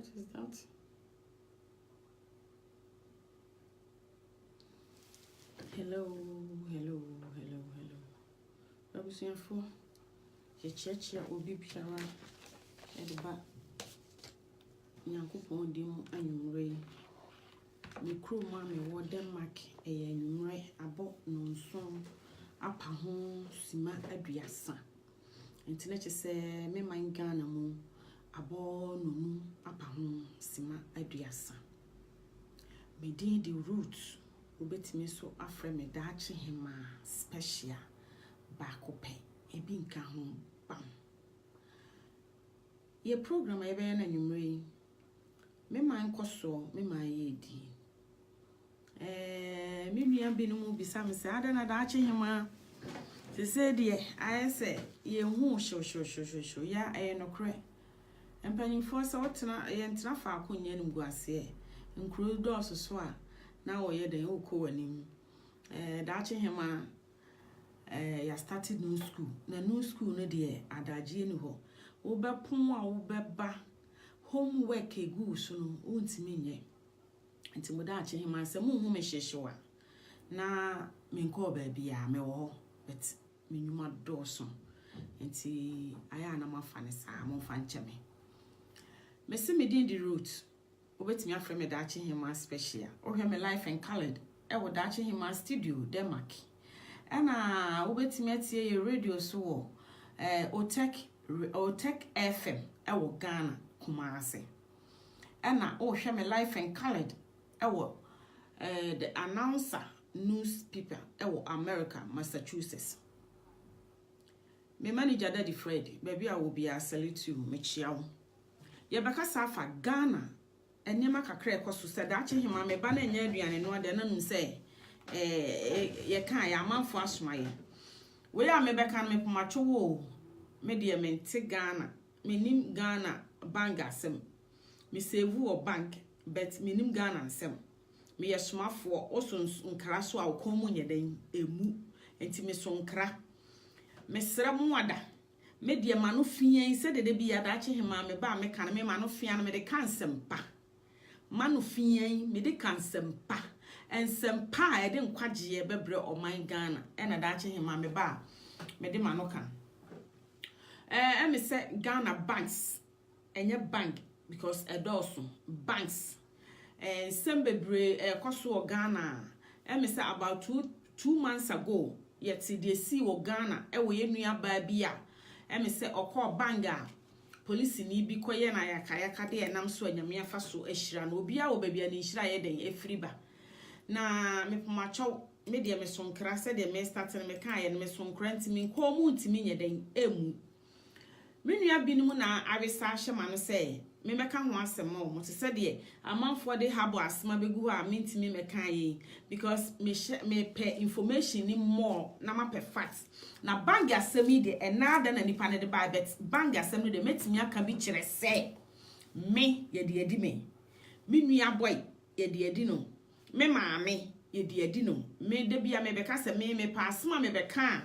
What is that? Hello. Abusuafo. Checheche obi biara. Edeba. Nyankopon di mu anwumre. Me kro ma me wo Denmark anwumre abo nonson apa ho sima aduasa. Enti na chese me man Ghana mu abo nonu apa ho sima aduasa. Me din the roots obetimi so afre me daache hema special bakope ebi nka ho bam. Ye program ebe na nwumre me man koso me man yedi me nua binumu bisa me se ada na daache hema se se de ayese ye hu sho ya nokre empanifo se wotena ye ntena fa akonya nim guase nkuru do so a na wo ye den okọ wanim daache hema ya started new school na new school no de adagie ni ho wo be pon a wo be ba homework egu so no untimi nye nti mo daache hema se mo hu me hyehyewa na me nko ba bia me wo ho but me nyuma do so nti aya na mafa ne sa mo fa ncheme me se me din the root obetimi afre me daache hema special ohwe me life and colored e wo daache hema studio Denmark ana obetimi atie ye radio so wo Otech FM e wo Ghana Kumasi ana ohwe me life and colored e wo the announcer newspaper e wo America Massachusetts. Me manager Daddy Fred baby I will be a salute you me chiawo ye beka safa Ghana enema kakra ekoso se daache hima me ba na nya aduane no de na num se ye kan ya amanfo asomaye we ya me beka me pomacho wo me de mente Ghana me nim Ghana bank asem me save wo bank but me nim Ghana asem me ye somafo oso nkra so a komu nyeden emu enti me so nkra me sra mu ada me de manu fian se de bi ya daache hima me ba me kan me manu fian me de kan sempa manu fian me de kan sempa ensempa e de nkwaje bebre oman Ghana e na daache hima me ba me de manu kan me say Ghana banks enye bank because edoso banks sembebre koso Ghana me say about 2 months ago yet they see wo Ghana e wo yenua ba bia me say okọ banga police ni bi koye na yakayaka de enam so anyame afa so ahira na obi a wo ba bia ni hira ye den efriba na me pomacho me de me sonkra se de me start me kan ye me sonkra ntimi nko mu ntimi nye den emu menua binumu na aresa hyema no se me meka ho asem o mo te se de amanfo de habo asema begu a mentimi meka ye because me pe information ni more na ma pe facts na bang asemi de enada na nipa ne de ba bet bang asemi de metimi aka bi kire se me ye de edi me menua boy ye de edi no me maame ye de edi no me de bia me beka se me pa asema me beka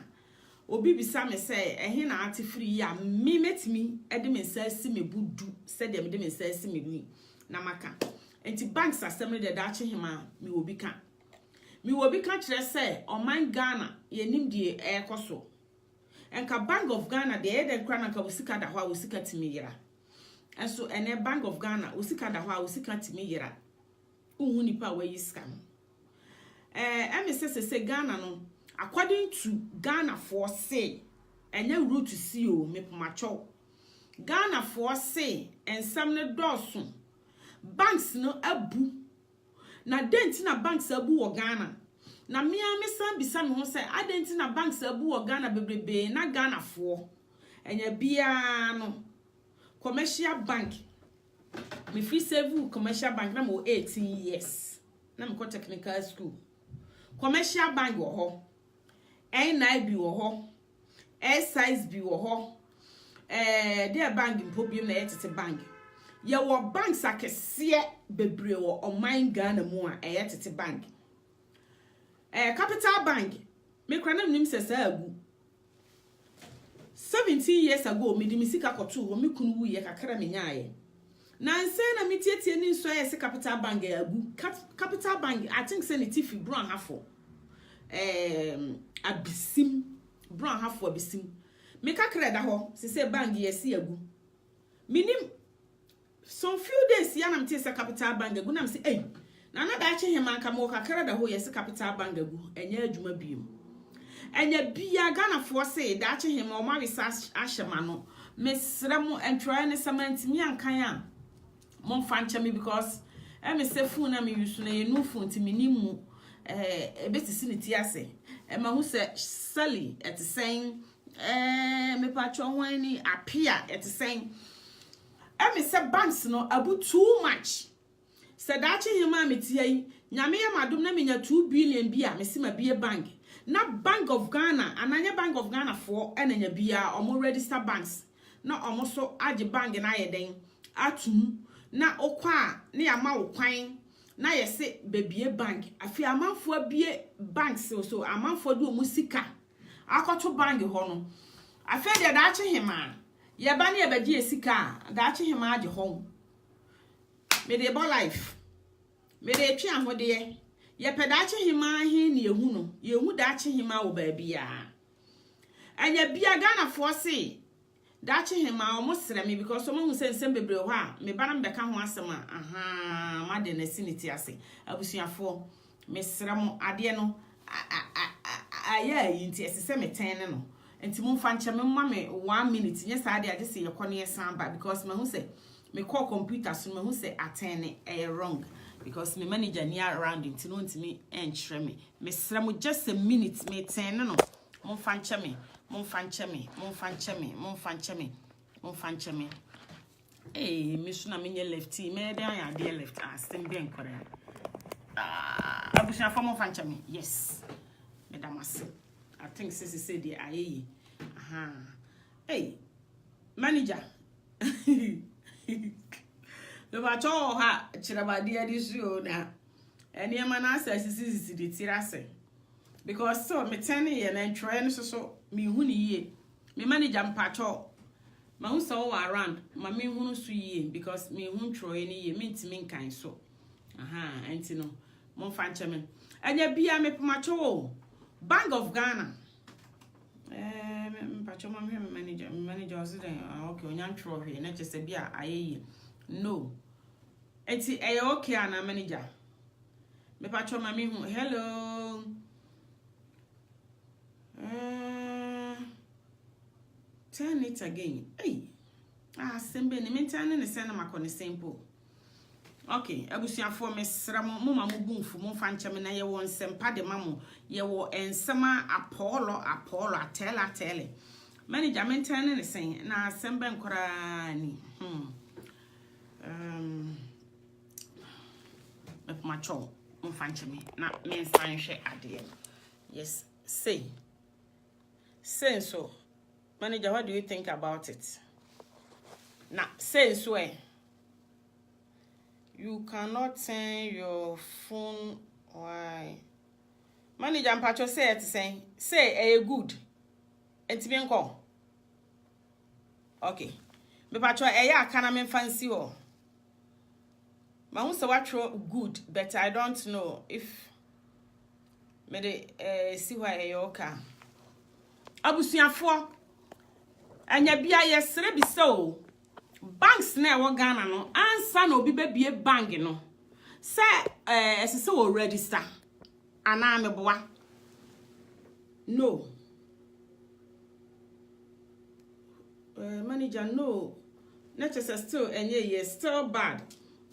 obi bisa me say ehe na ate free ya me metimi e de me nsasi me budu se de me de me nsasi me ni na maka enti banks assembly de daache hima me obi ka kire say oman Ghana ye nim die ekoso enka Bank of Ghana de de kra na ka wosika da ho a wosika timi yira enso ene Bank of Ghana wosika da ho a wosika timi yira uhu nipa wa yiska no me say Ghana no according to Ghana for say enye root to see o me pomacho Ghana for say ensam ne doso banks no abu na denti na banks abu wo Ghana na me san bisa me ho say adenti na banks abu wo Ghana bebrebe na Ghana for enye bia no commercial bank me free save commercial bank na mo 18 years na me ko technical school commercial bank wo ho na bi wo ho size bi wo ho there bank mpobium na yetete bank ye wo banks akese bebre wo oman Ghana mu a yetete bank Capital Bank me kra nam nim sesa agu 17 years ago me di misika koto wo me kunu wu ye kakra me nyaaye na nse na metietie ni nso ya se Capital Bank agu. Capital Bank I think say ni tifi bro hafo. Abisim bro hafo abisim. Me ka kreda ho se bank yesi agu. Minim some few days ya na mtie se Capital Bank agu na mse na da ache hema ka mo ka kreda ho yesi Capital Bank agu enya adwuma biem. Enya bia Ghana for say da ache hema o ma wisa ahyema no mesrem entry ne samantimi ankan a mon fancha me because me say phone na me use na ye no phone ti minimu ebetisi ne ti ase ma hu say Sally at saying me patcho hwan ni appear at saying me say banks no abu too much say da che hima me ti yi nyame ya madum na me nya 2 billion bia me si ma bia bank na Bank of Ghana ananya Bank of Ghana for enanya bia omo register banks na omo so age bank na yeden atum na okwa na yama okwan na yese bebie bank afi amanfo abie banks so amanfo do musika akoto bank ho no afi de da ache hima ye ba na ye bedi esika da ache hima age ho me de bo life me de twi ahode ye peda ache hima he na yehu no yehu da ache hima wo ba bia anya bia Ghana for say dachi hima almost me because someone who says bebre ho a me ba na mbeka ho asem aha ma de na siniti ase abusuafo me srem ade no aya yinti esese me ten no enti mo fa nche me ma me 1 minute nye sa ade agese ye kone samba because me hu say me call computer so me hu say attend wrong because me manager near around enti no ntimi enchre me srem just a minute me ten no mo fa nche me me suna me lefty me dey an dey left stem be enkore abusha for mo fancha me yes me damase I think sisi say dey ayeyi aha manager the ba cho ha chiraba dey adisu na eni ma na asa sisi dey tirase because so me ten ye na try no so me hu ni ye me manager mpacho ma hu so around ma me hu no so ye because me hu try ni ye me ntimi nkan so aha enti no mo fa nche me anya bia me pmacho Bank of Ghana mpacho ma me manager so then okay onya tro he na chese bia ayeyi no enti okay ana manager me pacho ma me hu hello turn it again. Sembe ni mentane ne sena makone simple. Okay, abusuafo mesra mo ma mo bumfu mo fa nche me na ye wo nsempa de mamo ye wo ensema Apollo atele. Manager mentane ne sen na sembe nkora ni. Me macho mo fa nche me na me nsan hwe ade. Yes, say so. Manager, what do you think about it? Now, since where you cannot turn your phone, why? Manager, I'm patcho say it say good. It's been call. Okay. Me patcho kana me fancy o. Ma who say what good, but I don't know if me de see why okay. Abusuafo anya bia yesre bi so banks na e wo Ghana no ansa na obi bebie bank no se esese wo register ana me boa no manager no net is still enye ye still bad.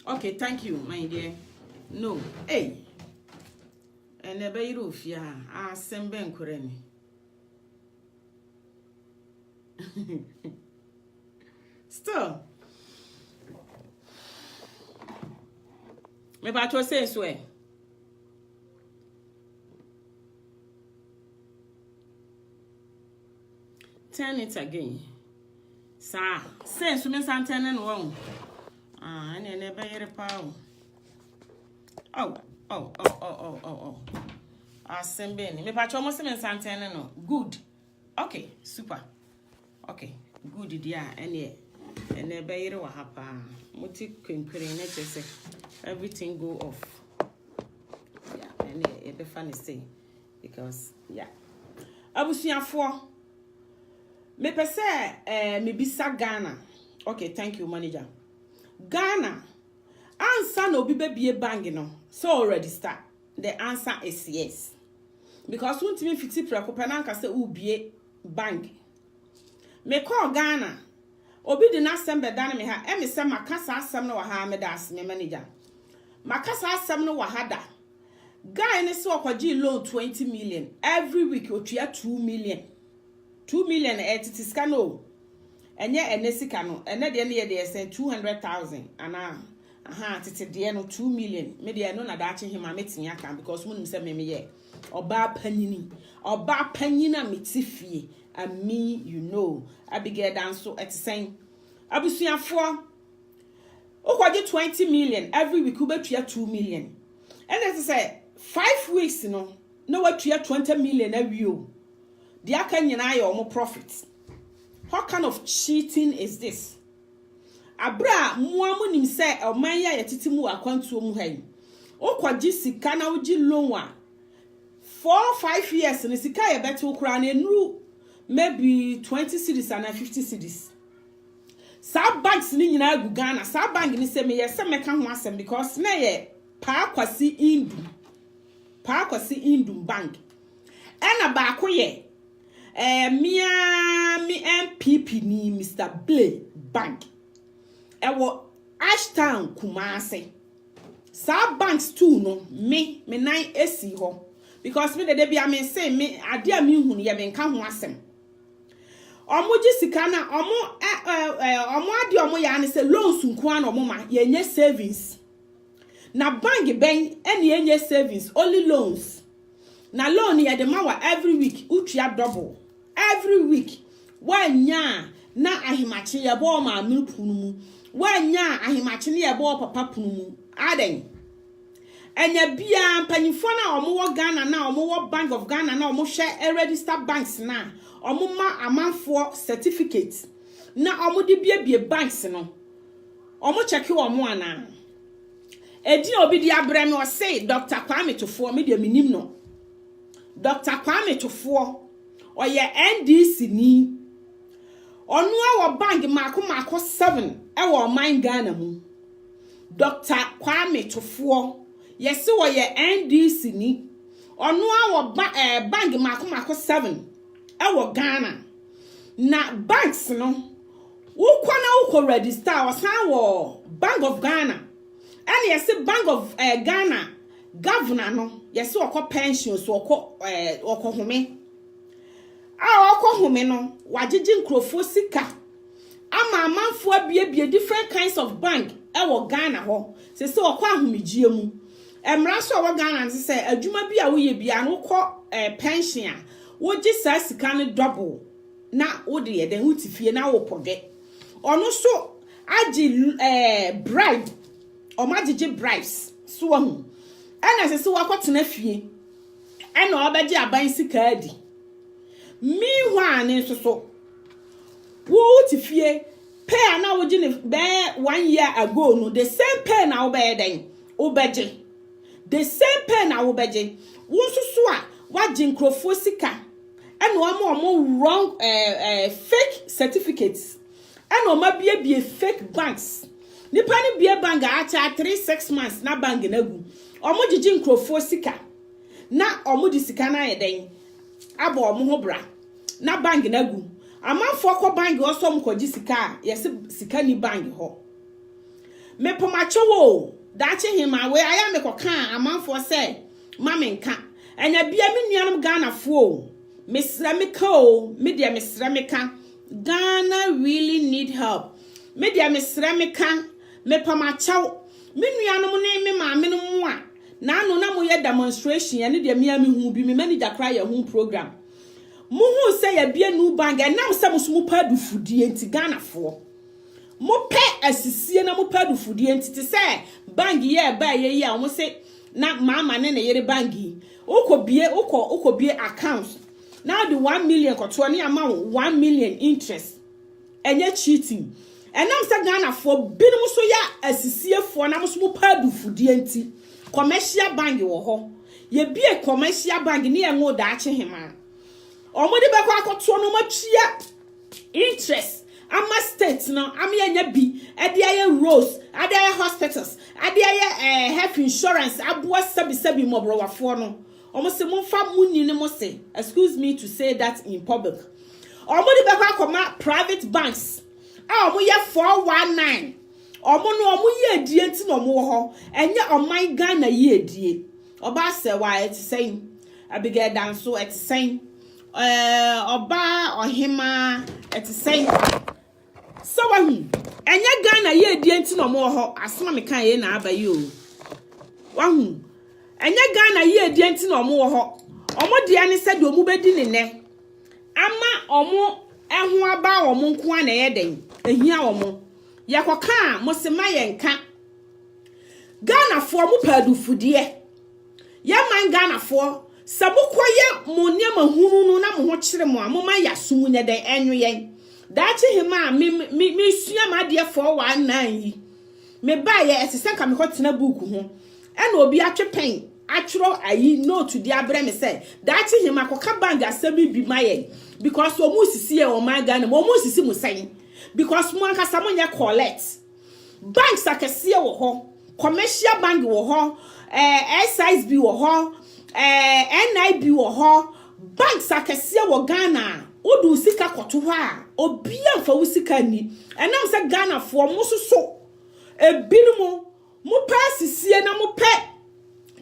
Okay, thank you my dear. No ene be yiro fia asembe nkore ni still me ba to say so turn it again sa sense me san turn no won ene be yire pa oh asembe ni me ba to mo se me san turn no good. Okay, super. Okay, good idea. Any and a bayre wa hapa. Muti kwimpiri na say everything go off. Yeah, and it be funny say because yeah. Abusuafo me pese me bisa Ghana. Okay, thank you manager. Ghana answer no be be bank no. So already start. The answer is yes. Because won't me fiti prekope na nka say ubie bank. Me call Ghana. Obi di na sembe dan me ha. E me se makasa asem no wa ha me das me manager. Makasa asem no wa ha da. Guy ne so kwaji loan 20 million every week otua 2 million. 2 million etitiska no. Enye enesika no. Ene de ne ye de say 200,000 ana aha tete de no 2 million. Me de no na da ache hima metin aka because munim se me ye. Oba panyina metifie. And me, you know, Abigail dance so at the same. Abusuafo, okwaje 20 million every week, we bet 2 million. And as I say, 5 weeks, you know, no what 20 million every year. The akanyina your more profits. What kind of cheating is this? Abra muamu nim say omanya yetiti mu akwantu mu han. Okwaje sika na uji loan 4-5 years ni sika ye betu kura na enru maybe 20 cities and 50 cities. Sa banks ni nyina agu Ghana. Sa bank ni se me ye se meka ho asem because na ye pa kwasi indum bank. Ena ba ko ye mi MPP ni Mr. Blay bank. Ewo Ashtown Kumase. Sa banks too no me nan esi ho. Because me de bia me say me ade a me hunu ye me nka ho asem. Omo ji sika na omo ade omo ya ne say loans nko an omo ma ye nye savings. Na bank ben ene ye nye savings only loans. Na loan ye de ma wa every week utua double. Every week wanya na ahimachi ye bo ma amipunu mu. Wanya ahimachi ne ye bo papa punu mu. Aden enya bia mpanyifo na omo Ghana na omo Bank of Ghana na omo share register banks na omo ma amanfo certificate na omo de bia banks no omo check omo ana edi obi di abreme o say Dr. Kwame Tofo me de minim no Dr. Kwame Tofo o ye NDC ni onu awo bank mako 7 e wo man Ghana mu Dr. Kwame Tofo yes wo ye NDC ni onu awo bank mako 7 e wo Ghana na banks no wo register o san wo Bank of Ghana and yes Bank of Ghana governor no yes wo pension so wo home home no wagigi nkrofo sika ama amanfo abie different kinds of bank e wo Ghana ho se wo ahomejie mu emra so wo Ghana se adwuma bi a wo ye bia no pension wo gi sa sika ne double na wo de ye den hutifie na wo poge ono so agi bribe o magigi bribes so hu ena se wo akotena fie ena obaji aban sika adi mi hwa ne so wo hutifie pay na wo gi ne be 1 year ago no the same pay na wo be den obaji the same pay na wo beje wo susu a wagi nkrofo sika ena omo wrong fake certificates ena omo bie fake banks nipa ni bie bank a cha 3-6 months na bank na gu omo gigi nkrofo sika na omo di sika na yeden abo omo ho bra na bank na gu amanfo ko bank oso omo ko gi sika yes sika ni bank ho me pomacho wo dache hima we aya me koka amanfo say mamenka enya bia me nuanom Ghana fo mesra meka o me dia mesra meka Ghana really need help me dia mesra meka me pamachaw me nuanom ne me maame no mu a na anu na mo ye demonstration ya ne dia me hu bi me manager cry ya hu program mu hu say ya bia nu bank enam say musumu padu fudie nti Ghana fo mo pe asisie na mo padu fudie ntiti se bank ye ba ye a mo se na mama ne yere banki ukobie account now the 1 million koto ne amount 1 million interest enye cheating enam se Ghana for binom so ya asisie for na mo so mo padu fudie nti commercial bank wo ho ye bie commercial bank ni enwo da ache hema omodi be kwa akoto no matwia interest ama state no ama nya bi ade aye roads ade aye hospitals ade aye health insurance aboa sabi mobrowafo no omo se mo fa munni ne mo se excuse me to say that in public omodi be kwa akoma private banks omo ye 419 omo no omo ye adie nti no mo ho enye oman Ghana ye adie oba se wa it saying Abigail Danso it saying oba ohima it saying so wahu enye Ghana ye adie nti no mo ho asema me kan ye na abaye o wahu enye Ghana ye adie nti no mo ho omo de ane se de omo bedi ne ne ama omo ehu aba omo nko na ye den ehia omo yakoka mo se mayenka Ghana for mo padu fudie ya man Ghana for sabukoye mo niam ahunu na mo ho kire mo amoma yasum ne den enwen dachi hima me sua ma de 419 yi me ba ye esese ka me hotena book ho e na obi atwepen atwro ayi note di abre me say dachi hima koka bang asemi bi maye because o mu sisi e o man Ghana mo mu sisi mo say because mo anka samo nya collect banks akese wo ho commercial bank wo ho SISB wo ho NIB wo ho banks akese wo Ghana odu sika koto ho a obi amfa wo sika ni enam se Ghana fo mo soso ebinu mo pasisie na mo pe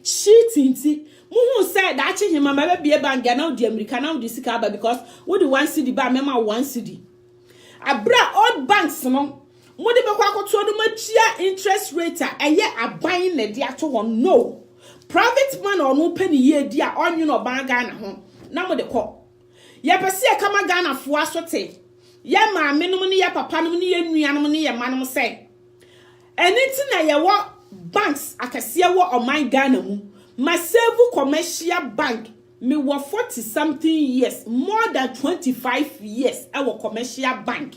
cheating mo hu say da achi hima ma bia bank na odi America na odi sika ba because wo di 1 cedi ba mema 1 cedi abra old banks no mo de be kwa akoto do matua interest rate a eye aban na de ato ho no private man or no penny ye di a onyu no ban Ghana ho na mo de ko ye pese e kama Ghana fo asote ye maame no ne ye papa no ne ye nuanom ne ye manom say anything na ye wo banks akase wo oman Ghana mu Masevu commercial bank me wo 40 something years more than 25 years e wo commercial bank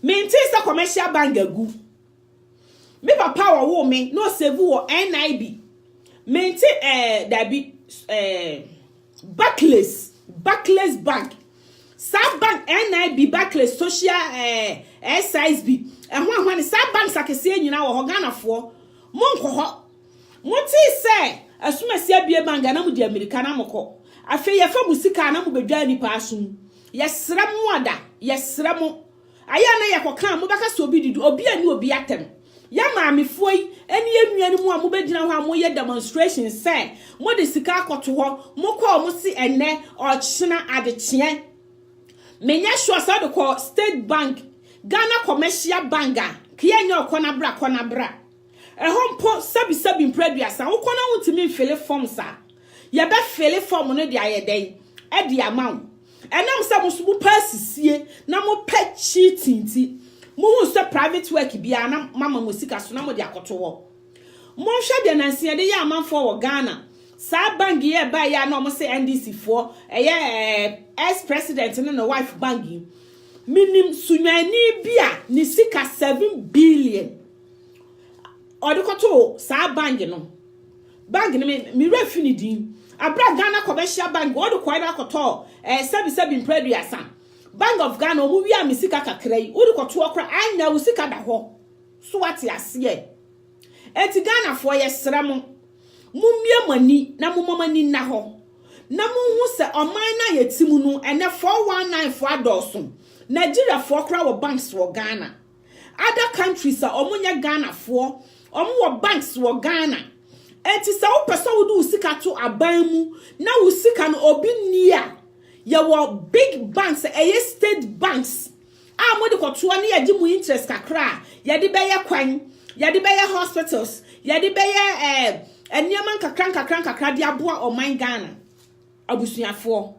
me nti commercial bank agu me papa wo me no save wo NIB me nti dabi Barclays Bank Sab Bank NIB Barclays social SISB ehwa ni Sab Bank sakese nyina wo Ghana fo monko ho muti se asumasi abie bank na mu di America na moko afi ye fa musika na mu bedwa ni pa asum yesra mu ada yesra mu aya na ye kokan mu baka so obi didu obi ani obi atem ya maamefo yi eni enuanu mu a mu bedina ho a mu ye demonstration say mu de sika akoto ho mu ko mu si enne o china adechie menya sure say de ko State Bank Ghana Commercial Bank kiye nya kona bra ehompo sabi mpraduasa wo kona wuntimi fele form sa ye be fele form no de ayeden e de amaw enam sa musubu pasisie na mo pe cheating ti mo hu so private work bia na mama musika so na mo de akoto wo mo hwe de nanse de ya amanfo wo Ghana sa bank ye ba ya na mo se NDC fo ex president no wife bank minim sunyani bia ni sika 7 billion odukoto sa bank no me refini din abra Ghana Commercial Bank odu kwai na koto sabi mpraduasa Bank of Ghana omu wi amisika kakrai odukoto okra anya usika da ho so wate ase eti Ghana fo yesra mo mummie mani na mumamani na ho na munhu se oman na yetimu no ene 419 fo adoso Nigeria fo kra wo banks wo Ghana other countries are omunya Ghana fo omu banks wo Ghana enti se wo pese wo du usika to aban mu na usika no obi nia ye wo big banks state banks a mo de koto na ye mu interest kakra ye de beye kwan ye de beye hospitals ye de beye eniaman kakran de aboa oman Ghana abusuafo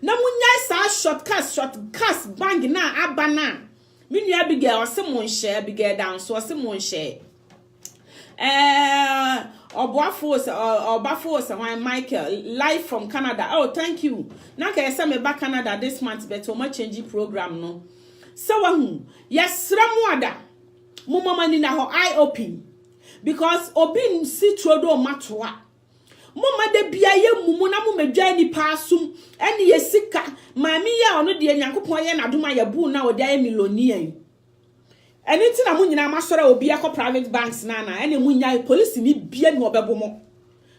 na munya sa shortcuts bank na abana minu Abigail osemon share Abigail down so osemon share Obafo one Michael live from Canada. Oh, thank you. Now can I say me back Canada this month but o ma change program no. So yes ramuada mo mama ni na ho eye open because obi si trodo matoa mama de bia ye mumu na mo medwa ni pasum ene ye sika mami ya ono de Nyankopon ye nadoma ye bu na ode aye millionaire ene ti na mo nyina masore obi akọ private banks na ene mo nya police ni bia ni obebo mo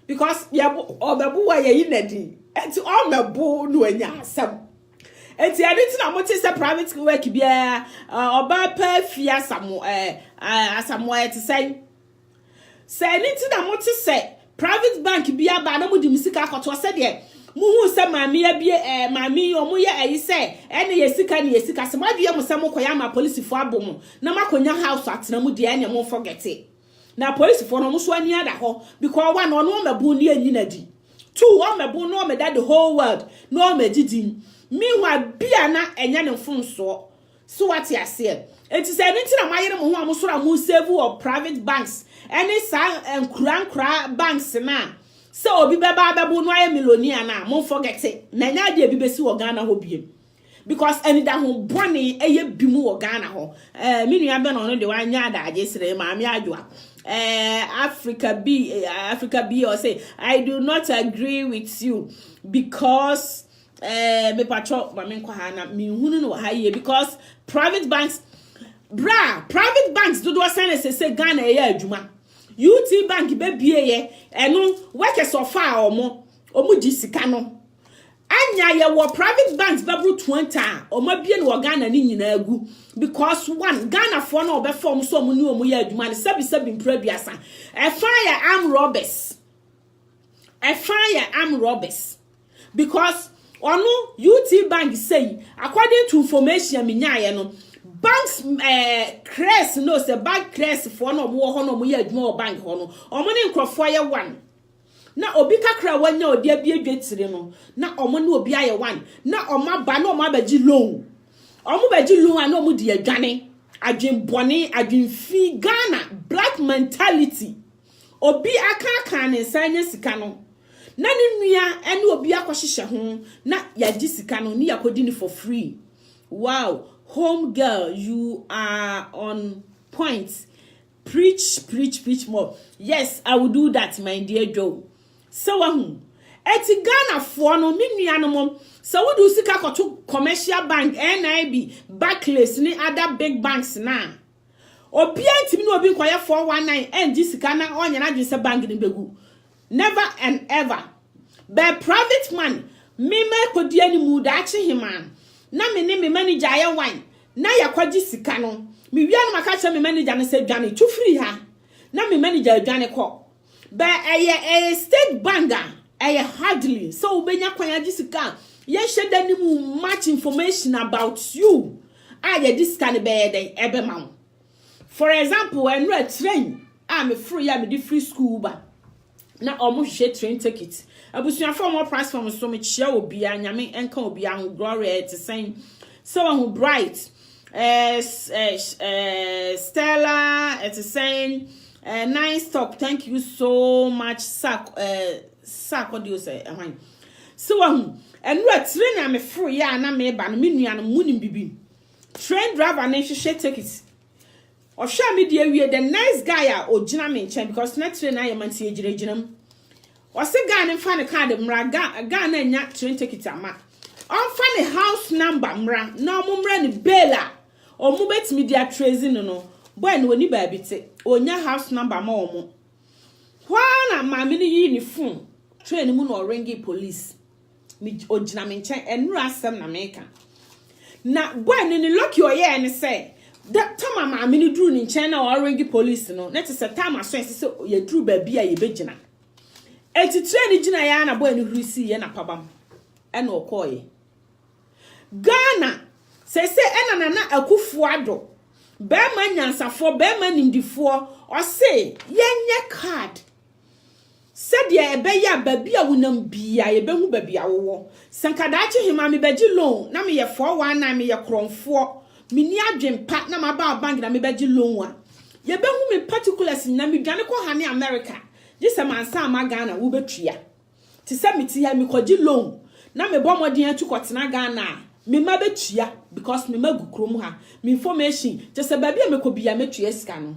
because ye obebo wa ye yinadi enti o mebo no anya asem enti ene ti na mo ti say private work bia oba pa fia asamo asamo e ti say ene ti na mo ti say private bank bia ba na mo di misika akoto se de muhu se mami ya bie mami omo ye ayi se ene ye sika ne ye sika se ma bia mo se mo koya ma police fo abom na makonya house atena mu de ene mo forget it na police fo no mo so ani ada ho because one no mebu ni anyi na di two one mebu no me that the whole world no me didi meanwhile bia na enya ne mfonso so what ya say it is anything na mayere mo ho amosora mo save or private banks any sa nkura banks na so obi beba bebu no aye millionaire na mo forget it na nya de bi besi wo Ghana ho biem because any da ho bone eye bimu wo Ghana ho me nua be no de wanya da age sire ma me adwoa Africa B or say I do not agree with you because me patro ma me nkwa ha na me hunu no ha ye because private banks do say Ghana ye adwuma UT bank be bie ye eno workers of far omo di sika no anya ye wo private banks bebu 20 omo bie no Ghana ni nyina agu because one Ghana for no be form so omo ni omo ye adwuma ne sabi mprabiasa arm robbers because ono UT bank say according to information me nyaye no banks crest no say bank crest for no mo ho no mo ye adwuma bank ho no omo ne nkrofo ye one na obi kakra wanya odi abi adwetire no na omo ne obi aye one na omo ba na omo abaji loan ana omo di adwane adwenbone adwenfi Ghana black mentality obi aka ne sanya sika no na ne nua ene obi akohihye ho na yaji sika no ne yakodi ni for free. Wow, home girl, you are on point. Preach more. Yes, I will do that, my dear Joe. So eti Ghana for no me nuanom so we do sika koto commercial bank NIB Barclays ni other big banks na obi antimi no obi nkoya 419 NG sika na onya na dwese bank ni begu never and ever by private man me kodi ani mu da ache hima na me ne me manager aye wan na yakwaji sika no me wia no maka che me manager no se dwane to free ha na me manager dwane ko ba a state banker hardly so ubenya kwanya jisika ye sheda ni mu much information about you ye this can be den ebe ma. For example, when we train me free me di free school ba na omo hwe train ticket abusuafo mo price form so me chia obi anyame enka obi an glory to saying so who bright Stella it's saying nice talk, thank you so much sack what do you say so and we train am free ya na me ba no me nua no munim bibi train driver na hwehwe ticket o hwa me dia wie the nice guy a ogina me nchen because na train na yamanti egireginam o se guy ne fa ne card mra ga na nya train ticket ama on fa ne house number mra na mo mra ne bela o mo betimi dia tracing no boy no ni ba bite onya house number ma omo na mama ni yi ni phone train mu no ringi police mi ogina me nchen enru asem na meka na boy ni lucky oye ni say that time mama ni dru ni nchen na o ringi police no na te say time aso ese ye dru ba bia ye begina eti train gina ya na boy ni hurisi ye na pabam e na okoye Ghana say ena na akufo ado be ma nyansafo be ma nimdifo o say yenye card said ye ebe ya babi a wonam bia ye be hu babi a wo sankadachi hima me beji loan na me ye 419 me ye kronfo me ni adwempa na ma ba bank na me beji loan a ye be hu me particulars na me dwane ko ha ne America jise mansa ma Ghana wo betua ti se me ti ya me kwaji loan na me bo modin atu kwotena Ghana me ma betua because me ma gu krom ha me information just ba bia me ko bia metua sika no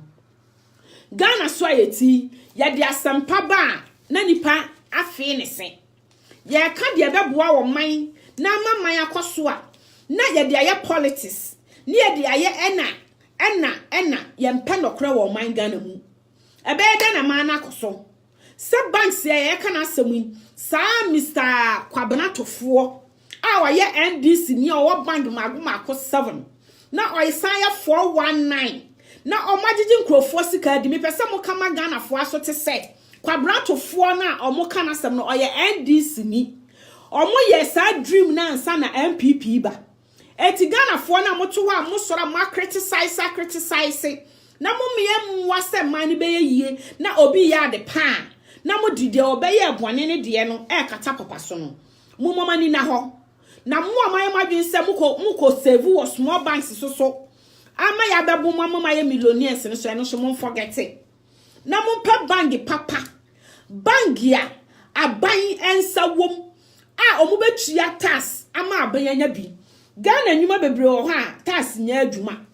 Ghana so ayeti ye de asempa ba na nipa afi ne se ye ka de beboa wo man na man akoso a na ye de aye politics ne ye de aye ena ye mpe nokre wo man Ghana mu ebe de na man akoso se banks ye ka na asemu sa Mr. Kwabena Tofo a ye NDC ni o bank maguma ko 7 na o isanya 419 na o magigi nkrofo sika di me pese mo kama Ghana fo aso te se Kwabena Tofo na o mo kana sem no o ye NDC ni o mo ye sa dream na ansa na MPP ba eti Ghana fo na mo to ho a mo sora mo criticize na mo me wase man be ye na obi ya de pa na mo dide obeye abwane ne de no kata papa so no mo mama ni na ho na mo amaye madwen se muko save wo small banks so ama ya bebo mo mama ye millionaires no so no so mo forget it na mo pe bank papa bank ya aban ensa wom a omo betua tax ama aban anya bi Ghana nyuma bebre ho ha tax nya adwuma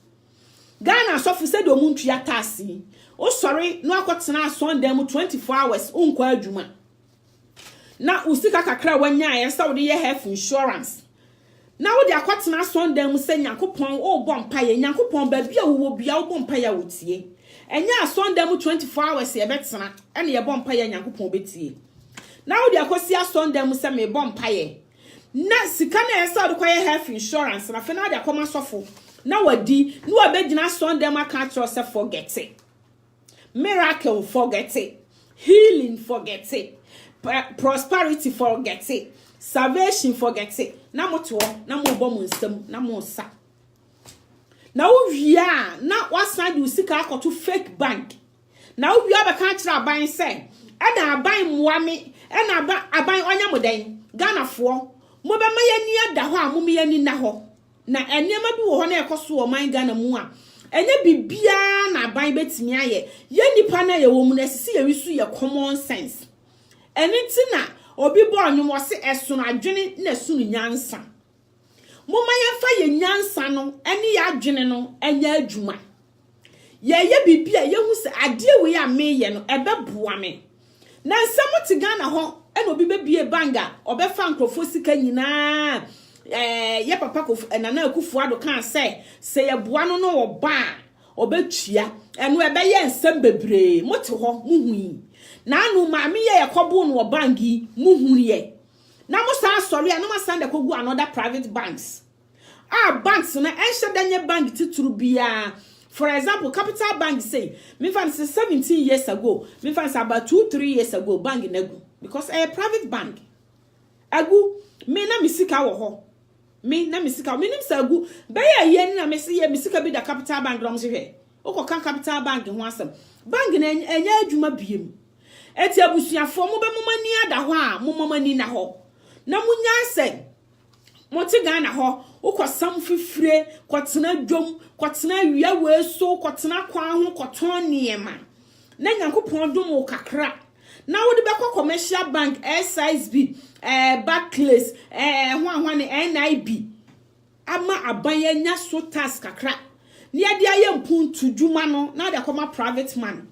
Ghana sofu se do mu ntua tax o sorry no akotena Sunday mu 24 hours unkwa adwuma na usika kakra wanya ya sa wode ye health insurance na wode akotena Sunday mu se Nyankopon o bo mpaye Nyankopon ba bia wo bia o bo mpaye wotie enya Sunday mu 24 hours ye betena ene ye bo mpaye Nyankopon betie na wode akosia Sunday mu se me bo mpaye na sika na esa wode kwaye health insurance na fe na wode akoma sofo na wadi no abegina Sunday mu aka tro se forget it. Miracle forget it, healing forget it, prosperity forget it, salvation forget it. Na moto na mo bom nsem na mo sa. Na owia na wasan de usika akoto fake bank. Na owia be kan kira aban se, e na aban muame, e na aban onya moden. Ghana fo, mo be mayani ada ho a mo meyani na ho. Na enema bi wo ho na ekoso o man Ghana mu a enye bibia na aban betimi aye ye nipa na ye wo mu na sisi ye wisu ye common sense enti na obi bo onwom wose esono adwene na sunu nyansa moma ye fa ye nyansa no ene ya adwene no enya adwuma ye bibia ye hu se ade we ya me ye no ebeboa me na nsem ti Ghana ho ene obi bebie banga obefa nkrofo sika nyina ye papa ko Nana Akufo-Addo kan se ye boa no no oba obetua eno ebe ye nsem bebre mote ho muhui na anu maami ye yakobo no bangi muhuriye na mo sa sorry anu masanda kogu another private banks banks na enhye danye bank tituru bia. For example, Capital Bank say me fan 17 years ago, me fan about 2-3 years ago bank nego because a private bank agu me na misika wo ho me na misika me nim sagu be ye na me se ye misika bi da Capital Bank dom se hwe okoka Capital Bank ho asem bank na enya adwuma biem eti abusuafo mo be mo mani ada ho a mo mani na ho na munya se mo ti Ghana ho ukosam fifire kwatena dwom kwatena wia weso kwatena kwa ho koton niema na Nyankopon dum kakra na wodi be commercial bank SISB Barclays ho NIB ama abanye nya so task kakra ne ade aye mpuntu dwuma no na de koma private man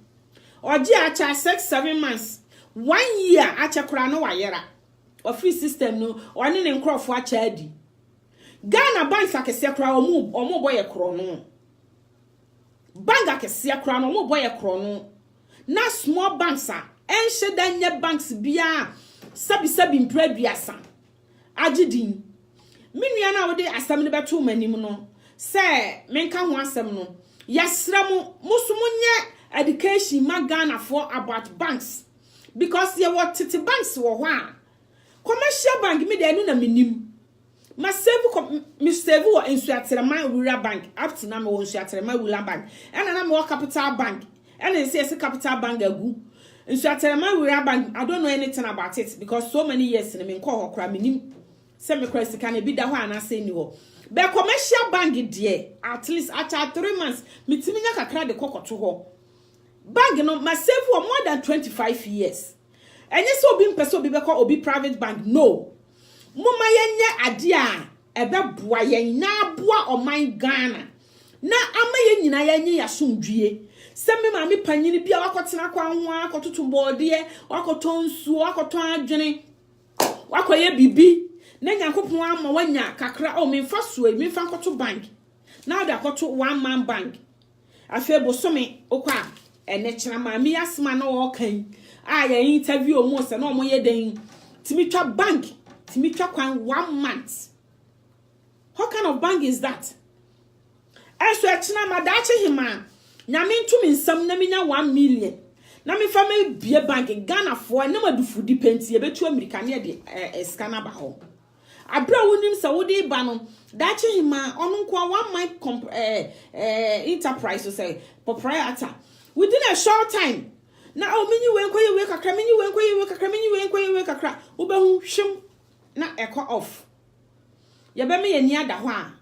oji acha 6-7 months 1 year acha kura no wayera office system no oni ne nkrofo acha adi Ghana bank akese kura omo boye kro no bank akese kura no omo boye kro no na small banks a enhye danye banks bia sabi mpraduasa agidin menua na wode asam ne beto manim no se menka ho asam no yasra mu musumunye education ma Ghana for about banks because ye what titi banks wo ho a commercial bank me de anu na menim ma save me save wo Nsuaterema Rural Bank up to na me wo Nsuaterema Rural Bank ena na me wo Capital Bank ena say Capital Bank agu Nsuaterema Rural Bank I don't know anything about it because so many years in me call okra menim se me kwesi kan bi da ho ana say ni ho be commercial bank die at least after 3 months mitimi nya kakra de kokoto ho bank no ma save for more than 25 years enye so obi mpese obi be call obi private bank no muma yenye ade a bua yen na boa oman Ghana na ama yen nyina yenye yasomdwie se me ma me panyini bia wakotena kwa ho akototo bode wakoto nsuo wakoto adwene wakoye bibi na Nyankopon ama wanya kakra o me mfa suo me mfa koto bank na da koto one man bank afi bosome okwa ene kyena ma me asma na wo kan ya interview mo se na omo ye den timitwa bank timitwa kwan 1 month. What kind of bank is that? Eso kyena ma da che hima nyame ntumi nsam na menya 1 million na me fa me bie bank Ghana fo na madufu dipenti e betu America ne de scanner ba ho abra wonim se wodi ba no da che hima onu nko 1 month enterprise so say proprietor within a short time na meni we kakra meni we kakra meni we kakra wo be hu hwem na eko off ye be me ye ni ada ho a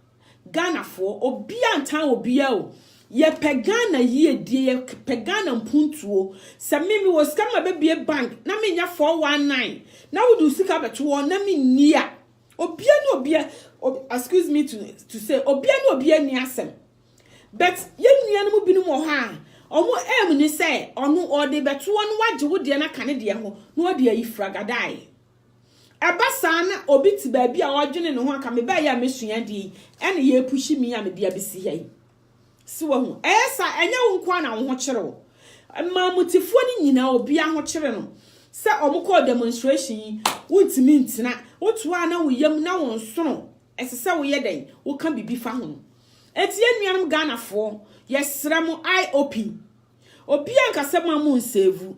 Ghana fo obi antan obi a o ye pegana ye die ye pegana mpuntuo se mimi wo ska ma be bank na me nya 419 na wo du sika beto na me nia obi na obi excuse me to say obi na obi ni asem but ye nua no mu binu mo ha omo ni say onu ode beto no wage wo de na kane de ho na ode ayi fragadai ebasa na obi ti ba bi a wodwene ne ho aka me ba ya mesua de ene ye pushi mi ya me de abisi hei siwa hu esa enye wo nkwa na wo ho kyere wo ma mutifo ni nyina obi a ho kyere no se omukọ demonstration wuntimi ntina wotua na wo yam na wo nsono esese wo ye den wo ka bibi fa ho etie nuanum Ghana fo yesra mu eye open obi anka se ma mu save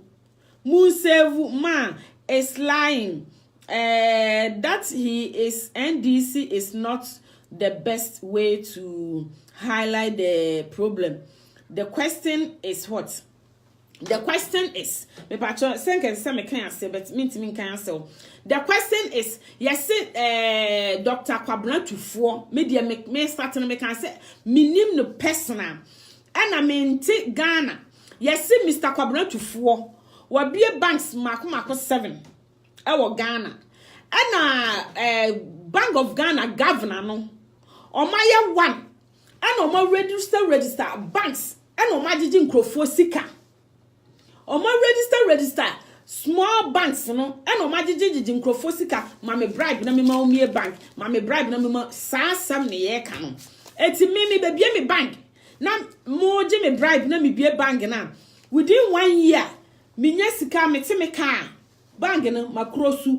man is lying that he is NDC is not the best way to highlight the problem. The question is what? The question is me patcho senken se me kan ase but me kan ase. The question is yes Dr. Kwabena Tufo media me start na me kan say minim no personal and me nti Ghana yes Mr. Kwabena Tufo wa bie banks mako 7 e Ghana and Bank of Ghana governor no omaye 1 and omo register banks and omo agigi nkrofo sika omo register small banks no and omo agigi nkrofo sika ma me bribe na me ma omie bank ma me bribe na me ma sam ne ye ka no eti me be bie me bank na mo je me bribe na me bie bank na within 1 year me nya sika me te me ka bank na makrosu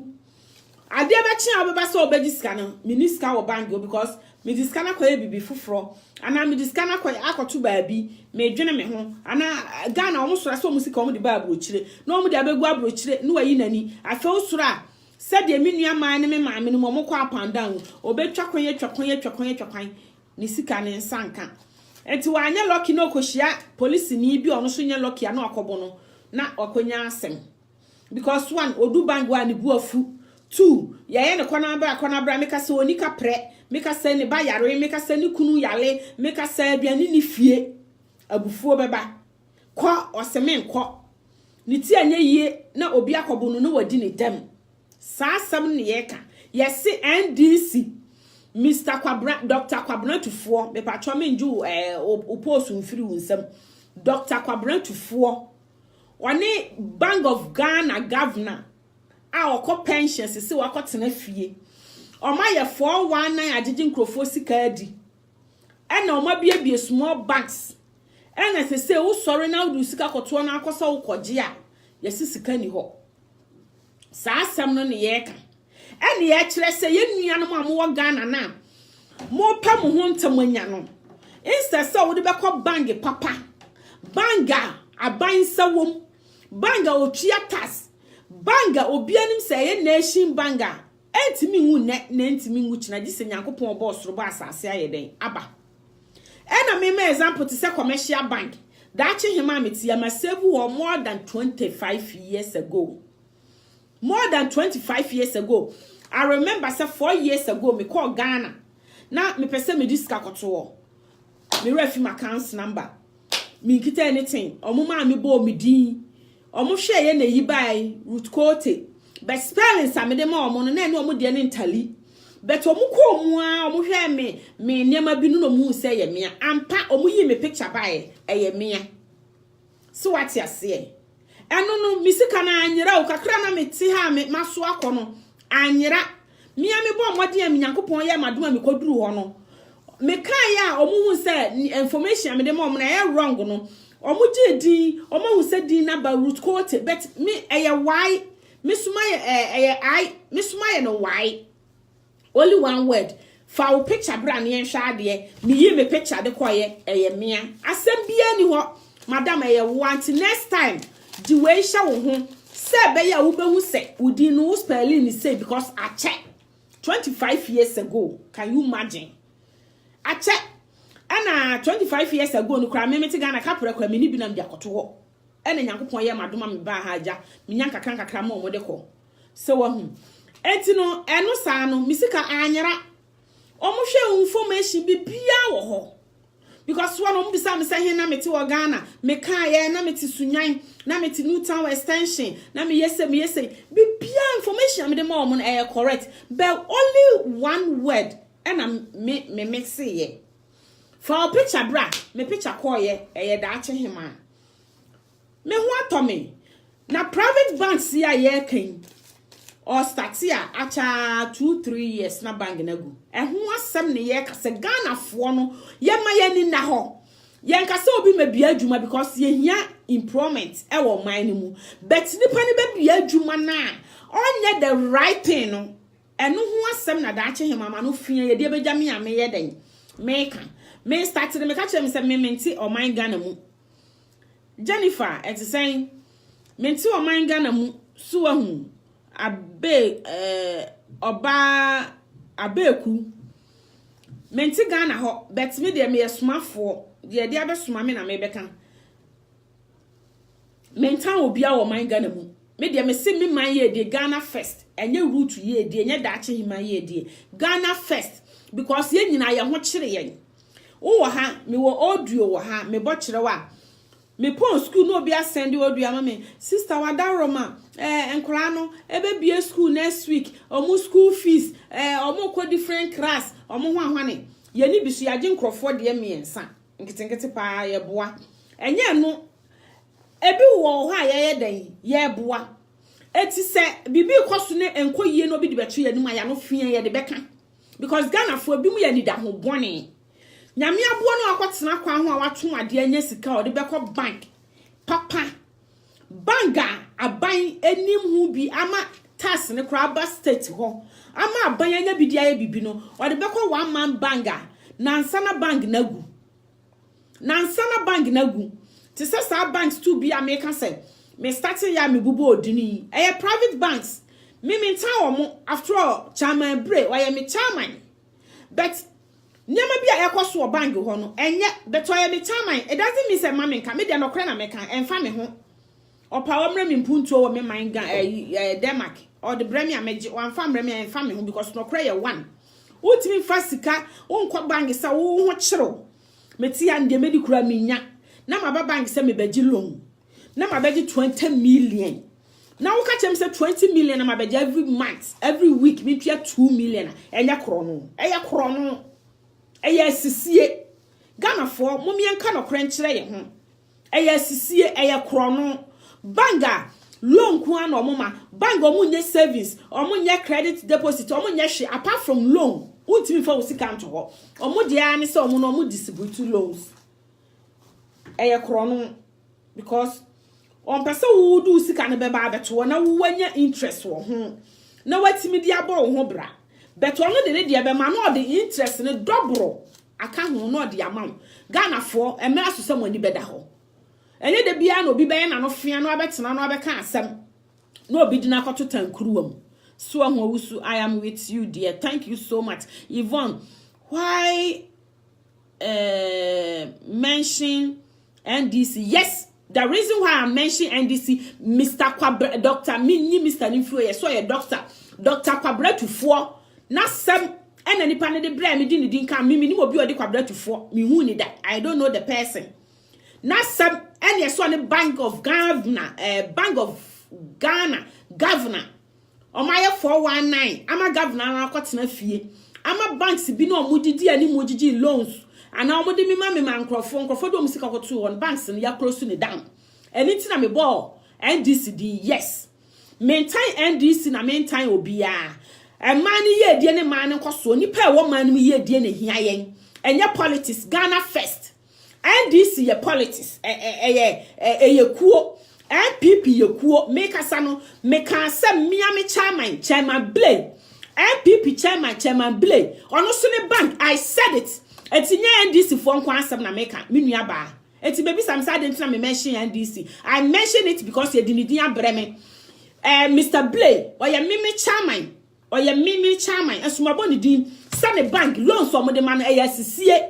ade ba chi abeba so obeji sika no me ni sika wo bank because me diska na koye bibi fufuro ana me diska na koye akoto baabi me dwene me ho ana Ghana omo sora so musika omo de ba abrochire na omo de abegu abrochire no wayi nani afa osura se de me nua man ne me maame no omo kwa pandan obetwa kwan ni sika ne nsanka enti wanya lucky no kohia police ni bi ono so nya lucky ana akobo no na okonya asem because 1 odu bank wa ni buafu 2 yaye ne kwana bra meka se onika pre meka se ne ba yare meka se ne kunu yale meka se aduane ni fie abufuo beba ko osemen ko ni ti anye yie na obi akobo no wadi ne dem sa asem ne yeka yesi NDC Mr. Kwabena Dr. Kwabena Tufo me patcho menju oposu mfiri unsam Dr. Kwabena Tufo one Bank of Ghana governor a okọ pensions se wakotena fie oma ye 419 agigi nkrofo sika adi ena oma bie small banks ena se wo sori na wo sika koto na akosa wo koje a ye sika ni ho sa asem no ne ye ka ena ye kire se ye nuanom amwo Ghana na mo pa mo ho ntamanya no instead se wo de bekọ bank papa banga abansa wom banga otwia tax banga obianim se ye nation banga entimi hu na entimi hu china di se Nyankopon boss ro ba asase ayeden aba ena me example to say commercial bank that hima metia ma save more than 25 years ago. More than 25 years ago. I remember say 4 years ago me call Ghana. Na me pese me diska koto. Me refi my account number. Me kita anything. Omo ma me bo me din. Omo hwe ye na yi bai root quote. But spelling sa me de ma omo no na omo de ne ntali. but omu ko mu a omu hwe me niema bi no mu se ye me ampa omu yi me picture bae eye me so what ya say eno no misika na anyira o kakra na meti ha me maso akono anyira me bo mmode am Nyankopon ye madoma me koduru ho no me kan ya omu hu se information me de mo na ye wrong no omu di omu hu se di na ba root court but me eye why me suma me suma ye no why only one word fa picture bra na yen hwa de me yi me picture de koye eye me asem bia ni ho madam eye want next time the way sha wo ho se be ya wo be hu se udi no spelling ni say because I check 25 years ago. Can you imagine? I check. And 25 years ago, no cry me Gana Capra, me ni binam diakoto ho. And Nyankopon ye madoma me ba haja, me nyanka kanka kramo mo de ko. So etino eno sa no misika anyara. Omo hwe information bi bia wo ho. Because one of the me say here na me ti Ghana, me kan ye na me ti Sunyan, na me ti Newtown extension, na me yes be pure information me the mom correct, but only one word and me mix it. For picture bra, me picture call ye da che him man. Me what to me? Na private banks here ye king. Or start here acha 2-3 years na bang na gu. E ho asem ne ye ka se Ghana fo no ye ma ye ni na ho. Ye nka se obi ma bia adwuma because ye hia employment e wo man ni mu. But nipa ni be bia adwuma na onye the right thing no. Eno ho asem na da ache him ama no fia ye de beja me ame ye den. Me ka me start me ka chere me se me menti o man Ghana mu. Jennifer et saying menti o man Ghana mu so ahu oba abeku menti Ghana ho bet me de me smafo de abesoma me na me beka mentan obi a wo man Ghana mu me de me se me man ye de Ghana first enye root ye de enye daache himan ye de Ghana first because ye nyina ye ho kire yen wo ha me wo audio wo ha me bo kire wa me pon school no be send audio ama me sister wadaroma enkura no ebe bie school next week omu school fees omu ko different class omu ho ahwane ye ni bisu ya je nkrofo de me ensa nkitenkete pa ye boa enye no ebi wo ha ye den ye boa eti se bibi koso ne enkoyie no bi de betu ye numa ya no fie ye de beka because Ghana fo bi mu ye ni da ho bone nyame abo no akotena kwa ho a wato ade anya sika o de beko bank papa banga aban enim hu bi ama tax ne kra ba state ho ama aban anya bi dia ye bibi no o de beko one man banga nansana bank nagu ti se sa banks to be American say me starting ya me bubu odini private banks me mentan omo after all chairman bre why me chairman but nyama bia ekoso bank ho no enye but why me chairman it doesn't mean say mama nka me de no kra na me kan enfa me ho opa wo mre me mpuntu wo me man Denmark or the bremi ameje wan fa mre me enfa me ho because no kra ye one ultimi fasika wonko bank sa wo ho kyero meti ya ndie medi kura minya na ma ba bank se me beji loan na ma beji 20 million na wo ka chem se 20 million na ma beji every month every week me tua 2 million enya krono eya sisie Ghana for mo mi enka no kra nkire ye ho eya sisie eya krono banga loan ku an omoma banga omunye savings omunye credit deposit omunye hwe apart from loan ultimi fa usika nto ho omo de ani se omo no omo distribute loans eye krono because on pese wo do usika ne be ba beto na wo wanya interest wo ho na watimi di abo wo ho bra beto no de ne de be ma no de interest ne double aka ho no de amount Ghana for emra so sem ani beda ho enye de bia na obi be na no fia no abetena no abeka asem na obi dina koto tankuruwam. So I am with you, dear. Thank you so much. Yvonne, why mention NDC? Yes, the reason why I mention NDC, Mr. Kwabra, Dr. Mini, Mr. Influencer, so a doctor Kwabra to 4. Na some and any panel de blame me didn't come. Me no be odi Kwabra to 4. Me who need that. I don't know the person. Na some and yes one Bank of Ghana, Bank of Ghana governor. Omaya 419 ama governor akotena fie ama banks bi no omudidi ani mujiji loans ana omudi mi ma me nkrofo do musika koto on banks no ya close ne down anything na me ball NDC yes maintain NDC na maintain obia man ye die ne man nkoso nipa e wo man mi ye die ne hia yen enye politics Ghana first NDC ye politics ye kuo NPP ye kuo make asano make asem mia me chairman Blay NPP chairman Blay ono so ne bank I said it etinya NDC fo nko asem na make me nua ba eti baby sam say didn't na me mention NDC I mention it because ye dinidin abreme Mr. Blay oye mimi chairman esumabo ni din sane bank loans o mo de man eyasisie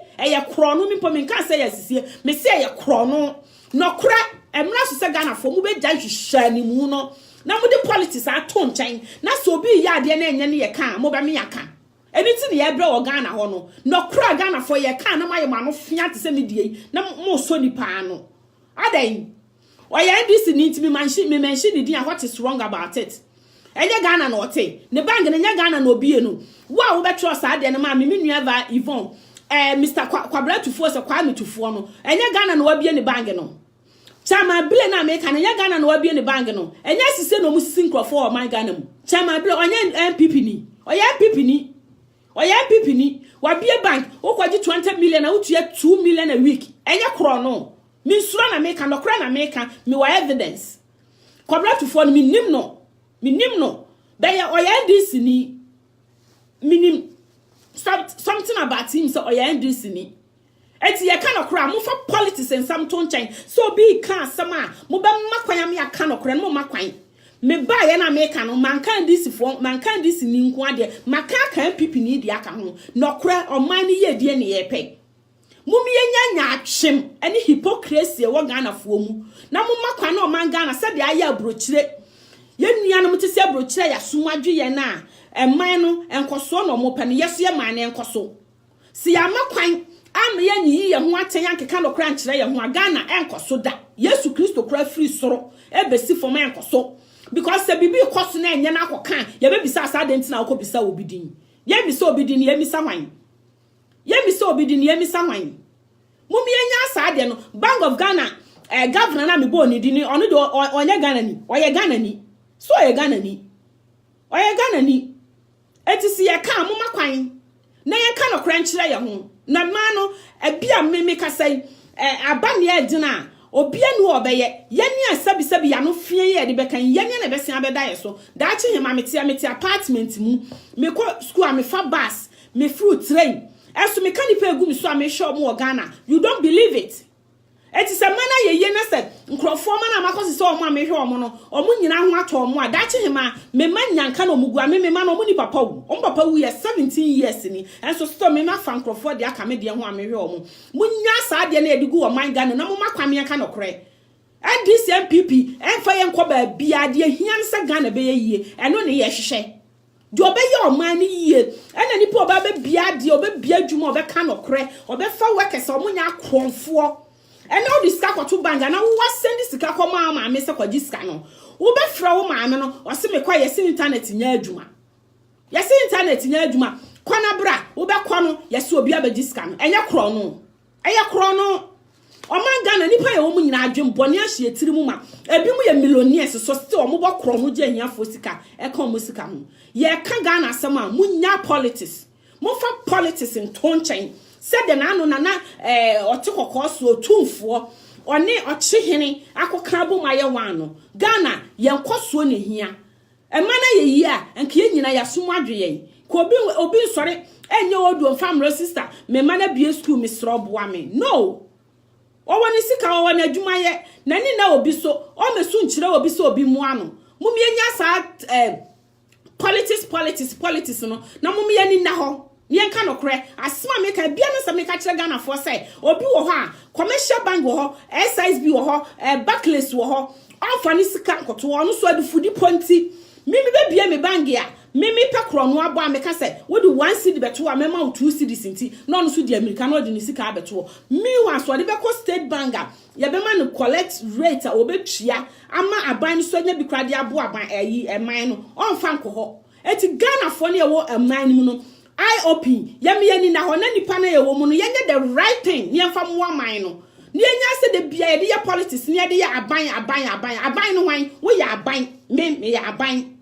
krono mi po me kan say eyasisie me say krono no kra emra so se Ghana fo mu be gya hwehwa ni mu no na mo de politics ato nchen na so bi ya de na enye ne ye kan mo be me yaka anything ye bre o Ghana ho no kra Ghana fo ye kan na maye ma no fia te se me die na mo so ni pa no adan oya this need to be mention the din what is wrong about it enye Ghana no ote ne bank ne nya Ghana no obie no wa wo be trust ade ne ma me nua va Yvonne Mr. Kwabra tufo se kwa me tufo no enye Ghana no wabie ne bank no chama bile na America ne nya Ghana no wabie ne bank no enye sise no mu sisi nkrofo o man Ghana mu chama bile onye MPP ni oya MPP ni wabie bank wo kwaji 20 million na utua 2 million a week enye kro no mi sura na America no kra na America mi wa evidence Kwabra tufo no mi nim no be ya oya NDC ni minim something about him so oya NDC ni eti ye kan okra mo for politics and some ton chain so be kan sama mo be makwan me aka no kra no makwan me ba ye na America no man kan NDC fo man kan NDC ni nko ade maka kan PP ni di aka ho no kra o man ni ye die ne ye pe mumi nya atwem ene hypocrisy wo Ghana fo mu na mo makwan no man Ghana se de aye abrochire ye nua no mutese abrochire ya somadwe ye na man no enkoso no mo pane yeso ye man enkoso si ya makwan am ye nyi ye ho aten yankeka no kra nkyere ye ho Ghana enkoso da Yesu Kristo kra free soro ebesi fo man enkoso because se bibi koso na enye na akoka ye be bisa asa denti na akobisa obidin ye bisa obidin ye misa hwan mumi enya asa de no Bank of Ghana governor na me bo ni di ni ono de onye Ghana ni oye Ghana ni so oye Ghana ni etisi ye kan mo makwan na ye kan no krankyere ye ho na ma no bia me ka sai abane e dina obia nu obeye ye ni asabi ya no fie ye de be kan ye ni na be sia be da ye so da chi hima meti apartment mu me ko school am fa bus me fruit train esu me kan ipa egu mi so am hwe mo Ghana you don't believe it eti se mana ye na se nkrofo mana makosi se omo amehwe omo no omo nyina ho ato omo adachi hima me manyanka no mugua me ma no omo ni papa wu omo papa wu ye 17 years ni enso sto me ma fa nkrofo de aka me de ho amehwe omo munya sa de na edigu o man Ghana na mo makwame aka no kre NDC MPP enfa ye nkoba bia de hian se Ghana be ye eno ne ye hwehwe de obeye o man ni ye ena ni po ba be bia de obebia dwuma obeka no kre obefa workers omo nya akromfo and now this car to bank and I was send this car come mama me se kwaji sika no wo be fra wo maame no o se me kwa yesi internet nya adwuma kwana bra wo be kwa no yesi obi abaji sika no enye kro no o man Ghana nipa ye wo mu nyina adwem bone ahye etiri mu ma ebi mu ye millionaires so still o mo bo kro no je hiafo sika e kan mo sika ho ye ka Ghana asem a mu nya politics mo fa politics in ton chain said the nano nana otikoko so otumfo one ochihene akokrabo maye wano Ghana yenkoso ne hia emana ye yi a enke nyina yasomo adweye ko obi sori enye odu family sister me mana bie school me srobo ame no o woni sika o woni adwuma ye nani na obi so o mesu nkyire obi so obi mu ano mumi enya sa politics no na mumi ye ni na ho yen kan okre asema meka bia no se meka kire Ghana for say obi wo ho a commercial bank wo ho SISB wo ho Barclays wo ho amfani sika nkoto ono so adufudi ponti Mimi be bia me bangia. Mimi pe kro no abo ameka say wo de 1 cedi beto a mema 2 cedis nti no no so di America no de ni sika abeto me wan so de be ko state banker ye be ma no collect rate a obetua ama aban so nya bi krade abo aban ayi eman no on fa nko eti Ghana fo ne wo eman mu no I open ye me yani na ho na nipa na ye wo mu no ye nye the right thing ye fa mo aman no ne nya se de bia ye de politics ne ye de aban no hwan wo ye aban me ye aban.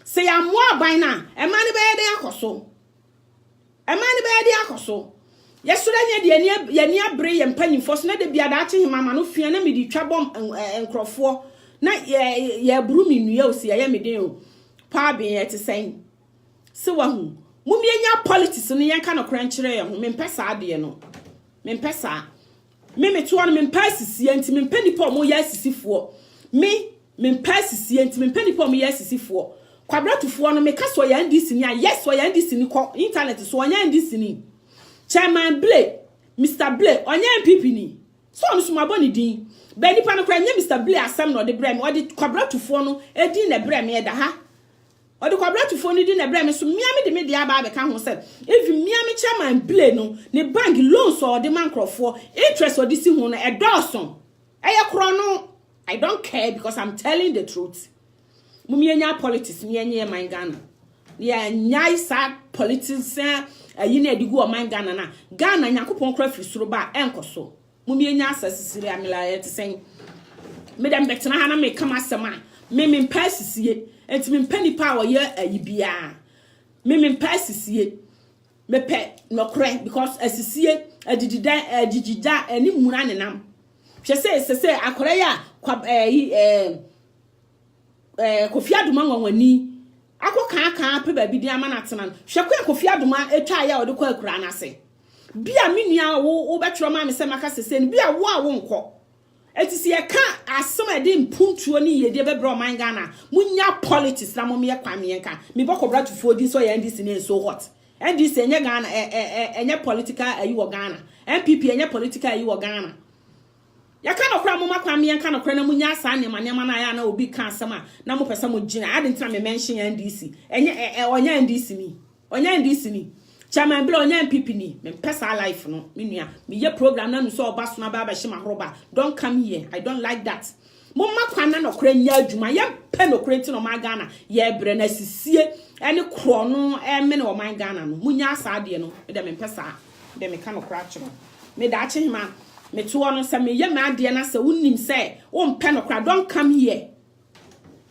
Say I'm more by now. A man be there akoso. A man be there akoso. Yesterday ye near bray and penny for na de bia da him mama no fia na me di twabom enkrofo. Na ye brumi nua osi ye me den o. Pa be ye te sen. Se wa hu. Mumie nya politics no yen ka no krankyere ye ho. Me mpesa ade no. Me mpesa. Me to no me mpasisi enti me mpani po mo ya sisifo. Me mpasisi enti me mpani po mo ya sisifo. Kwabratufo no meka so ya ndisi ni yes so ya ndisi ni ko internet so onya ndisi ni Chairman Blay Mr Blay onya MPP ni so no suma boni din be nipa no kra nya Mr Blay asem no de brem o de kwabratufo no edin na brem ye da ha o de kwabratufo no din na brem so miami de me de aba be ka ho se if miami Chairman Blay no ne bank loans or de mankrofo interest or disi ho no e dawson eye kro no I don't care because I'm telling the truth. Mumienya politics ni enye man Ghana. Ya nyai sa politics yi na edigu o man Ghana na. Ghana nyakopon kra firi soro ba enkoso. Mumienya asasisire amela ye te sen. Me dem betena ha na me kama sema. Me mpasisie. Enti me mpani pa wo ye ayibia. Me mpasisie. Me pe no kra because asisie adidida ani mura nenam. Hwe se akora ya Kofi Adoma nwanwani akoka pe ba bi di ama na tena hwekwa Kofi Adoma etwa ya ode kwa akura na se bia menua wo betro ma me se maka sese ni bia wo a wo nko etisi ye ka asem ade mpuntuo ni yede bebro man Ghana munya politics na mo me kwame yenka me bokobra tufo di so ya ndisi ni so hot ndisi enye Ghana enye political ayi wo Ghana MPP enye political ayi wo Ghana ya ka no kra mo makwame yan ka no kra na munya asa ne manema na ya na obi ka asema na mo pesa mo gina ade ntra me mention ya NDC enye onya NDC ni Chairman Blay onya MPP ni me pesa life no me nua me ye program na no so oba so na ba hima roba don't come here I don't like that mo makwana no kra nya adwuma ye pe no kra nti no ma Ghana ye bre na sisie ene kro no me no man Ghana no munya asa ade no me de me pesa de me ka no kra chiro me da ache hima me to ono se me ye ma ade na se unnim se wo mpe no kra don't come here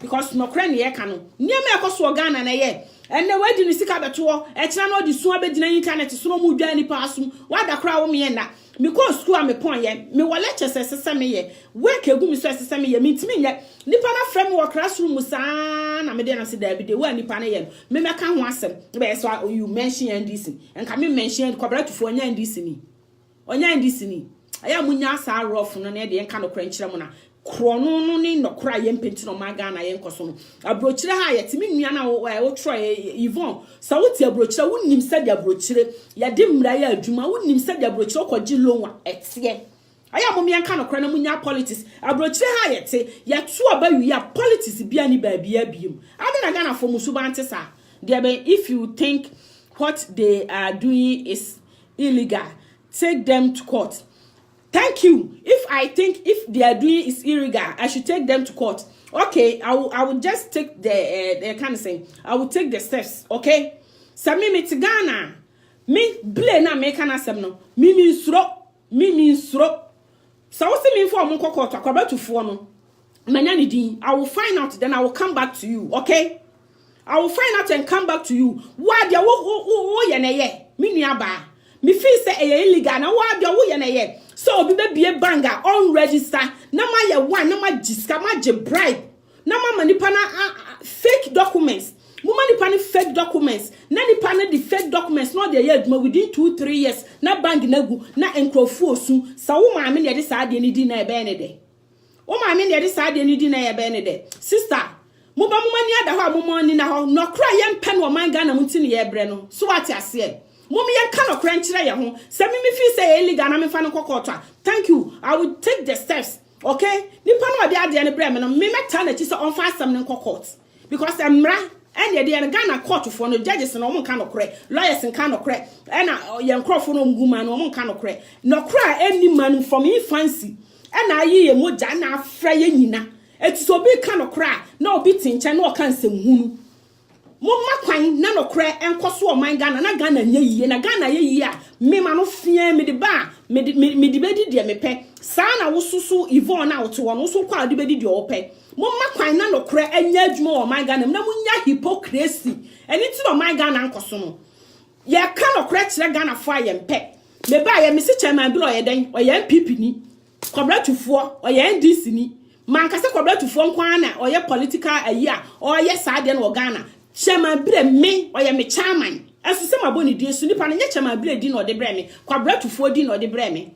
because no kra ne ye ka no niam ekoso Ghana na ye enne wadi ni sika beto e kira no di so abegina internet so no mu dwa ni pa asum wada kra wo me na me ko school me pon ye me wo lecture se me ye work egu mi so se me ye me ntimi ye nipa na frame wo classroom sa na me de na se da bi de wa nipa na ye me meka ho asem be so you mention NDC enka me mention cooperative onya NDC ni aya munya asa rough no na de enka no krankyere mu na krono no ni no kra ye mpenti no maga na ye nkoso no abrochire ha ye timi nua na wo tro Yvonne sa wo ti abrochire wonnim se de abrochire ye de mra ya adwuma wonnim se de abrochire okogi lonwa etie aya mo me enka no kra na munya politics abrochire ha ye te ye to aba wi ya politics bia ni ba bia biem ade na Ghana for musu ba ntesa there if you think what they are doing is illegal take them to court. Thank you. If they are doing is illegal, I should take them to court. Okay, I will just take the kind of thing. I will take the steps. Okay. So me to Ghana. Me Blay na me kana sem no. Me minsro. So what me for mo court akwaba to fo no. Manya ni din. I will find out then I will come back to you. Okay. I will find out and come back to you. Why dia wo ye na ye. Me nua ba. Me feel say e illegal na why dia wo ye na ye. So obi be bie banga on register na ma ye one na ma jiska ma je bribe na ma manipa na fake documents mu manipa ni fake documents na nipa na the fake documents no dey ye aduma within 2-3 years na bank na gu na enkrofo osu sa wo ma me ne de sa de ni di na ebe ne de wo ma me ne de sa de ni di na ebe ne de sister mu ba mu mani ada ho amomon ni na ho no kra ye mpen wo man Ghana mu ti ne ye bre no so what ase Mummy can no krankyere ye ho. Se me feel say illegal na me fa no kokota. Thank you. I will take the steps. Okay? Nipa no ade ade ne bre me no me meta na chi se on fa asem ne kokot. because emra and the Ghana court for no judges and no kind of cray, lawyers and kind of cray, and young Crawford no woman, no kind of cray, no cry any man from infancy, and I ye mo jana frayina. It's so big kind of cry, no beating, no cancer moon. Mama kwan na no kra enko so o man Ghana na Ghana nya yiye na Ghana ye yiye a me ma no fie me de ba me de bedi de me pe sa na wo susu Yvonne na wo to no so kwa de bedi de o pe mama kwan na no kra anya adwuma o man Ghana na munya hypocrisy eni ti no man Ghana nkoso no ye ka no kra kire Ghana fo aye mpe me ba ye me se chairman bi lo ye den o ye MPP ni Kwabra Tufo o ye NDC ni man ka se Kwabra Tufo nkwan na o ye political ayi a o ye sa de no Ghana Chema bre me or me chairman. As some aboni di so nipa nye chema bre di no de bre me. Kwabra Tufo di no de bre me.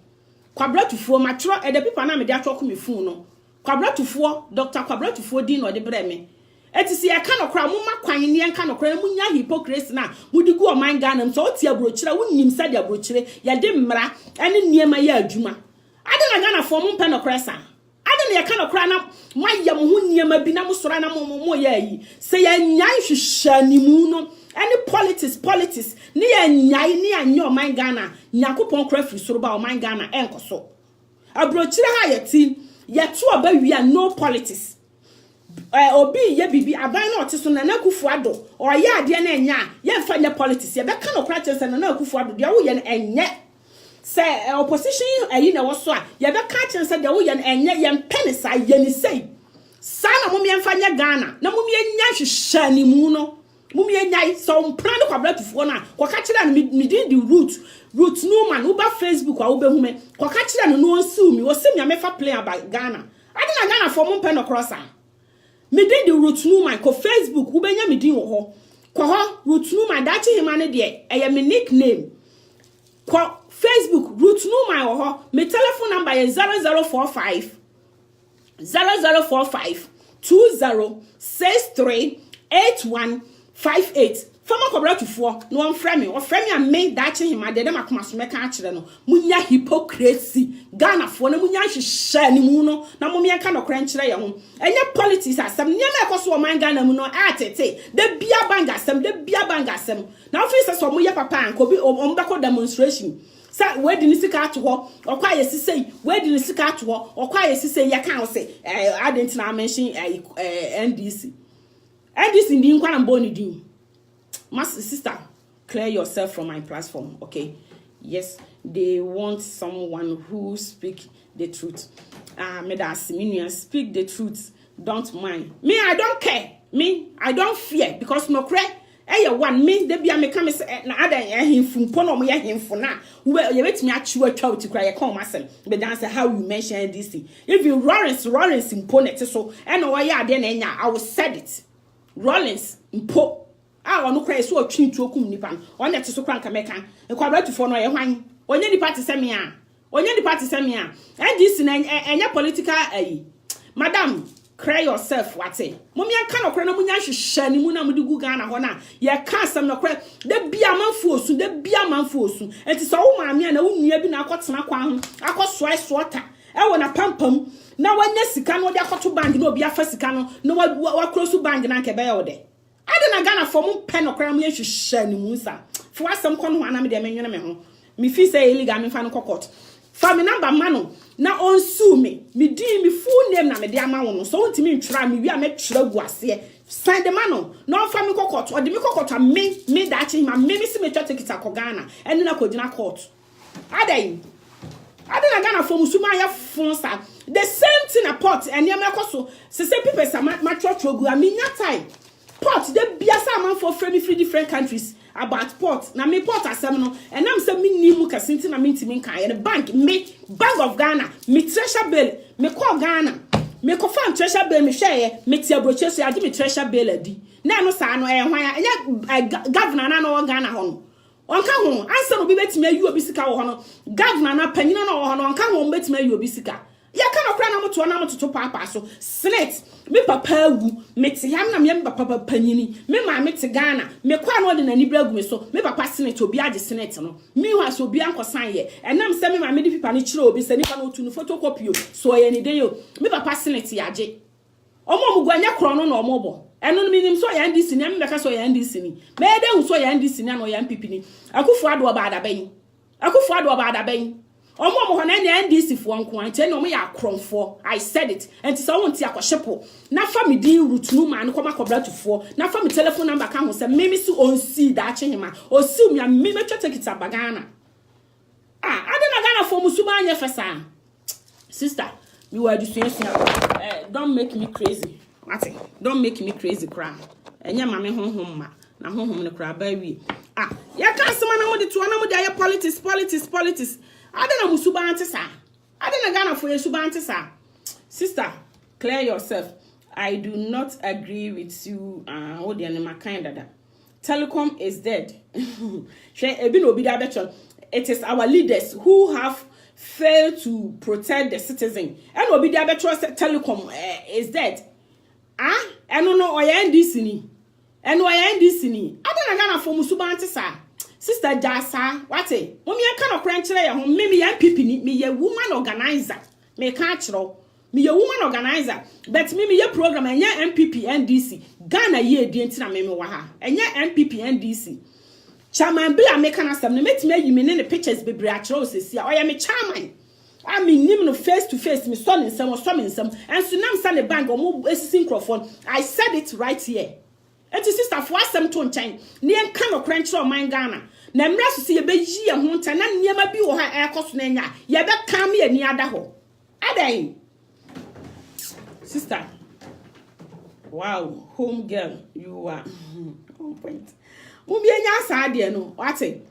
Kwabra Tufo matro e de pipa na me de atwoko me fun no. Kwabra Tufo Dr. Kwabra Tufo di no de bre me. Etisi e ka no kra mo makwan ne en ka no kra mu nya hypocrisy na mudi gu o man Ghana so oti abrochire wonnim sa de abrochire ya de mmra ene niema ya adwuma. Ade na Ghana fo mo mpe no kra sa. Ade na ye ka no kra na mayam ho niema bi na mo sora na mo ya yi se ya nyan hwehwanimu no any politics ni ya nyai ni anyo o man Ghana Yakopon kra firi soro ba o man Ghana enkoso abrochire ha yeti yeto oba wi no politics obi ye bibi aban na otiso na Akufo Addo o ya ade na enya ye mfa nya politics ye be ka no kra chese na Akufo Addo de wo ye na enye say opposition ayi na wo so a ye be ka chese de wo ye na enye ye mpene sa ye ni sei sana mumye mfanya Ghana na mumye nya hwehwani mu no mumye nya so mpran Kwabra Tufo na kwaka kira no midin the root no man uba Facebook a ube hume kwaka kira no no nsiu mi wo se me amefa play about Ghana ade na Ghana for mumpe no crosser midin the root no man ko Facebook ube nya midin wo ho ko ho root no man dachi hima ne de eye me nickname ko Facebook root no man wo ho me telephone number is 0045 20638158 Fama Kwabra Tufo no one frame or frame and made that him my dead makumas make actually no munya hypocrisy Ghana for no munya shani muno na mumia kind of crunch ya home and your politics are some near so man Ghana muno ate the beer bangasem now face so muya papa and could be on demonstration. Where did you car to her or quiet say where did you car to her or quiet say ya can't say I didn't now mention NDC in the Inquan Bonnie do. Master sister, clear yourself from my platform, okay? Yes, they want someone who speak the truth. Medasiminia, speak the truth. Don't mind. Me, I don't care. Me, I don't fear because no cray. One me de bia me come say na ada himfu po no mo ya himfu na we you bet me achiwa twa to cry come asem be dance how you mention this thing if you Rollins impo net so and no ya ade na nya I will said it Rollins impo no cry so atwi to okum nipa on net so kranka meka e Kwabra Tufo no ye hwan onye nipa te seme a and this na enya political madam cry yourself wate mommy aka no kra na munya hwehwani mu na mudi gu Ghana ho na ye ka asem no kra da bia manfo osu enti so wo maame na wo nua bi na akotena kwa ho akosoa soota e wo na pampam na wanya sika no de akoto bank na obi afa sika no na wa krosu bank na nke be ye wo de ade na Ghana for mu pen no kra mu hwehwani mu sa fo asem kono ana me de menwene me ho me fi say illegal me fa no court family number mano na on sue me di me full name na me de ama wo no so ntimi ntwira me wi a me twira gu ase sign the mano no family court or the me court me that him me si me twa take it akọ Ghana eni na kodina court adai na Ghana for musuma ya fonsa the same thing a pot eni me koso se people sa ma twotwo gu a me nya time pot the biasa man for free different countries about port na me port asem no enam se me nimu kasinti na me ntimi kan ye bank of Ghana me treasure bill me call Ghana me ko fan treasure bill me hweye me ti abroche so ade me treasure bill adi na no sa no hwan enya governor na no Ghana ho no onka ho ansa no bi betimi ayi obi sika wo ho no governor na panyina no wo ho no onka ho betimi ayi obi sika ya kana kra na moto na moto papa so snit me papa wu me te yam na me papa panyini me ma me te Ghana me kwa no de nani bragu me so me papa snit obi age snit no me hu aso obi ankosan ye enam se me ma me di pipa ni kire obi se nipa no tu no photocopy so ye ni den yo me papa snit ya age Omo mugwanya krono no omobo. Eno minim so ya ndisi ni ameka so ya ndisi ni. Me de so ya ndisi ni no ya MPP ni. Akufo-Addo oba adaben. Akufo-Addo oba adaben. Omo mo hona na NDC fo nko an che no mo ya kromfo. I said it. Enti so wonti akoshepo. Na fa me din route no man ko makobra tufo. Na fa me telephone number ka ho se meme si onsi da ache hima. Osi me meme twa take it abagana. Adena Ghana for musuba anya fesa. Sister, you are just don't make me crazy. What? Don't make me crazy cry. Enya mame honhom ma. Na honhom ne cry ba wi. Ya kan sema na wodi to na wodi aye politics. Adena musuba antisa. Adena Ghana for yesuba antisa. Sister, clear yourself. I do not agree with you. Wodi ane makan dada. Telecom is dead. She ebi no bi da betcho. It is our leaders who have failed to protect the citizen. And obi da betcho telecom is dead. Eno no oya NDC ni. Eno oya NDC ni. Adena Ghana for musuba antisa. Sister Jasa, wate? Mommy can no cranchire ya home. Me ya MPP ni. Me ye woman organizer. Me can't chiro. Me ye woman organizer. But me ye program and ye MPP NDC. Ghana ye di entina me waha. And ye MPP NDC. Chairman Bia make an asem. Me met me you mean the pictures be brachro se. Oya me chairman. I mean nim no face to face. Me son in some. And so now send the bank or move microphone. I said it right here. And to sister for asem to nchen. Ni enka no cranchire man Ghana. Na mra so se ye be yi ho ntan na niema bi wo ha ekoso na nya ye be kan me ani ada ho adan sister wow home girl you are on point mo bi anya sa ade no wate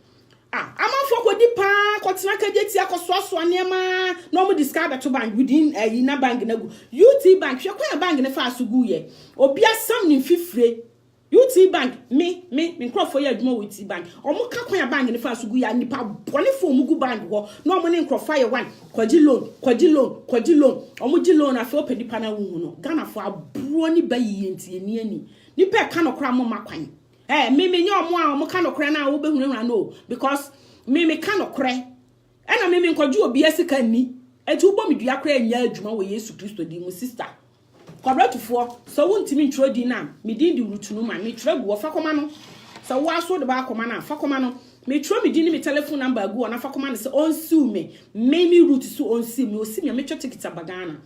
amanfo kodi pa kotena kageti akosoaso niema no mo discard to bank within na bank na gu UT bank hwe kwa bank ne fa asugu ye obi asam ni fifre UT bank me nkrofo ya adwuma with bank omo ka kwan bank ne fa asugu ya nipa bone fo mugu bank ho na omo ne nkrofo ya one kwaji loan omo ji loan afa opedi pa na wu no Ghana fo abro ni bayi ntie ni ani nipa ka no kra mo makwan me nye omo a omo ka no kra na wo behunura no because me ka no kra na me nkwadwu obi asika ni eti wo bo me dua kra nya adwuma wo Yesu Kristo di mu sister Kwabratufo so wontimi ntro di na me din di rutunu ma me tro gu ofa koma no so wo aso de ba koma na fa koma no me tro me din ni me telephone number gu ona fa koma no se onsu me root so onsi me osi me twa ticket abagana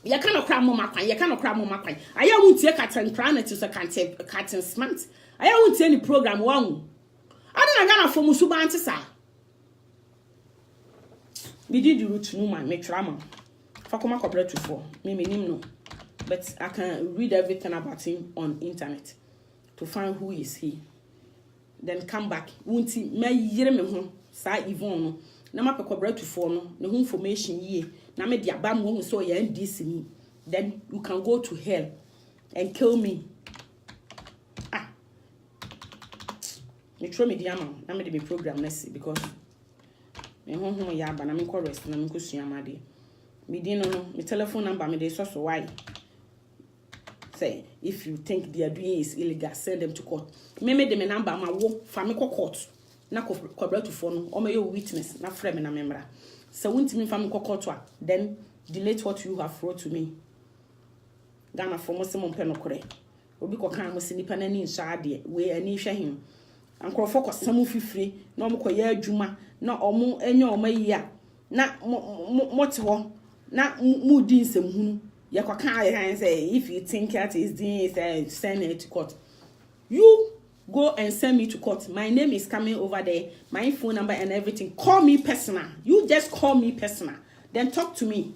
ya ka no kra mo makwan aya wontie katen planet so katen smart aya wontie ni program wan adana Ghana fo musu ba antisa me din di rutunu ma me trama fa koma Kwabratufo me nim no. But I can read everything about him on internet to find who is he. Then come back. Wunti me yire me ho sa Yvonne no. Na ma pe Kwabratufo no ne ho information ye. Na me dia ba mo so ya NDC ni. Then you can go to hell and kill me. Me try me dia ma. Na me de be program next because me ho ya ba na me ko rest na me ko suamade. Me din no me telephone number me dey so why. Say if you think they are doing is illegal, send them to court. Me the number ma wo fa me court. Na Kwabratufo no o me your witness na frame na memra. So wontimi fa me court then delete what you have wrote to me. Ghana for mo se mo pe no kore. Obi ko kan mo se nipa na ni nsha ade we ani hwe him. Ankrofo ko samu fifire na o mo koya adwuma na o mo enya o mayi a na mo te ho na mu di nsem hunu. You can say if you think that is this, send it to court. You go and send me to court. My name is coming over there, my phone number and everything. Call me personal. You just call me personal. Then talk to me.